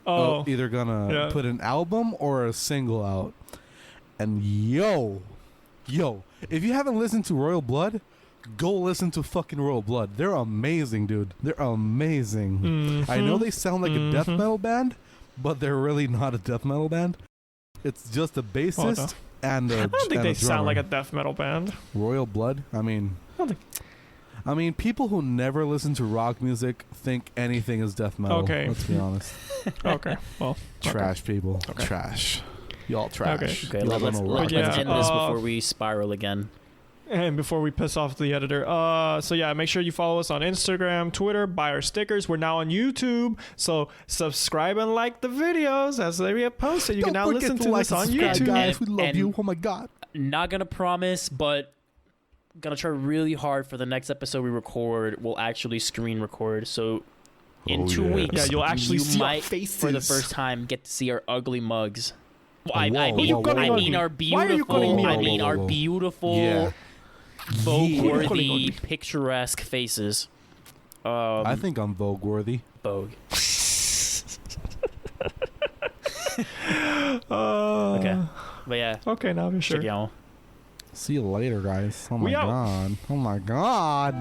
[SPEAKER 3] put an album or a single out. And yo, if you haven't listened to Royal Blood, go listen to fucking Royal Blood. They're amazing, dude. They're amazing.
[SPEAKER 2] Mm-hmm.
[SPEAKER 3] I know they sound like a death metal band, but they're really not a death metal band. It's just a bassist and a
[SPEAKER 2] I don't think they sound
[SPEAKER 3] drummer.
[SPEAKER 2] like a death metal band.
[SPEAKER 3] Royal Blood? I mean, people who never listen to rock music think anything is death metal.
[SPEAKER 2] Okay.
[SPEAKER 3] Let's be honest.
[SPEAKER 2] Okay. Well,
[SPEAKER 3] Trash people.
[SPEAKER 2] Okay.
[SPEAKER 3] Trash. Y'all trash.
[SPEAKER 1] Okay,
[SPEAKER 3] Y'all
[SPEAKER 1] let's
[SPEAKER 3] don't know rock
[SPEAKER 1] end
[SPEAKER 3] music.
[SPEAKER 1] this before we spiral again.
[SPEAKER 2] And before we piss off the editor, so yeah, make sure you follow us on Instagram, Twitter, buy our stickers. We're now on YouTube, so subscribe and like the videos as they get posted. You can now listen to us on YouTube.
[SPEAKER 3] Guys, we love you. Oh my god.
[SPEAKER 1] Not gonna promise, but gonna try really hard for the next episode we record. We'll actually screen record. So in 2 weeks,
[SPEAKER 2] Yeah, you'll actually see our
[SPEAKER 1] might,
[SPEAKER 2] faces
[SPEAKER 1] for the first time, get to see our ugly mugs. I
[SPEAKER 3] Whoa,
[SPEAKER 1] mean,
[SPEAKER 3] whoa, whoa,
[SPEAKER 1] I
[SPEAKER 3] whoa.
[SPEAKER 1] mean our
[SPEAKER 2] Why are you calling
[SPEAKER 1] beautiful.
[SPEAKER 2] me
[SPEAKER 1] I
[SPEAKER 2] ugly?
[SPEAKER 1] mean our beautiful,
[SPEAKER 3] Yeah.
[SPEAKER 1] Vogue-worthy, picturesque faces.
[SPEAKER 3] I think I'm Vogue worthy.
[SPEAKER 1] Vogue. Okay, but yeah,
[SPEAKER 2] Okay, now we're sure.
[SPEAKER 1] check y'all.
[SPEAKER 3] See you later, guys. Oh my
[SPEAKER 2] We out.
[SPEAKER 3] god. Oh my god.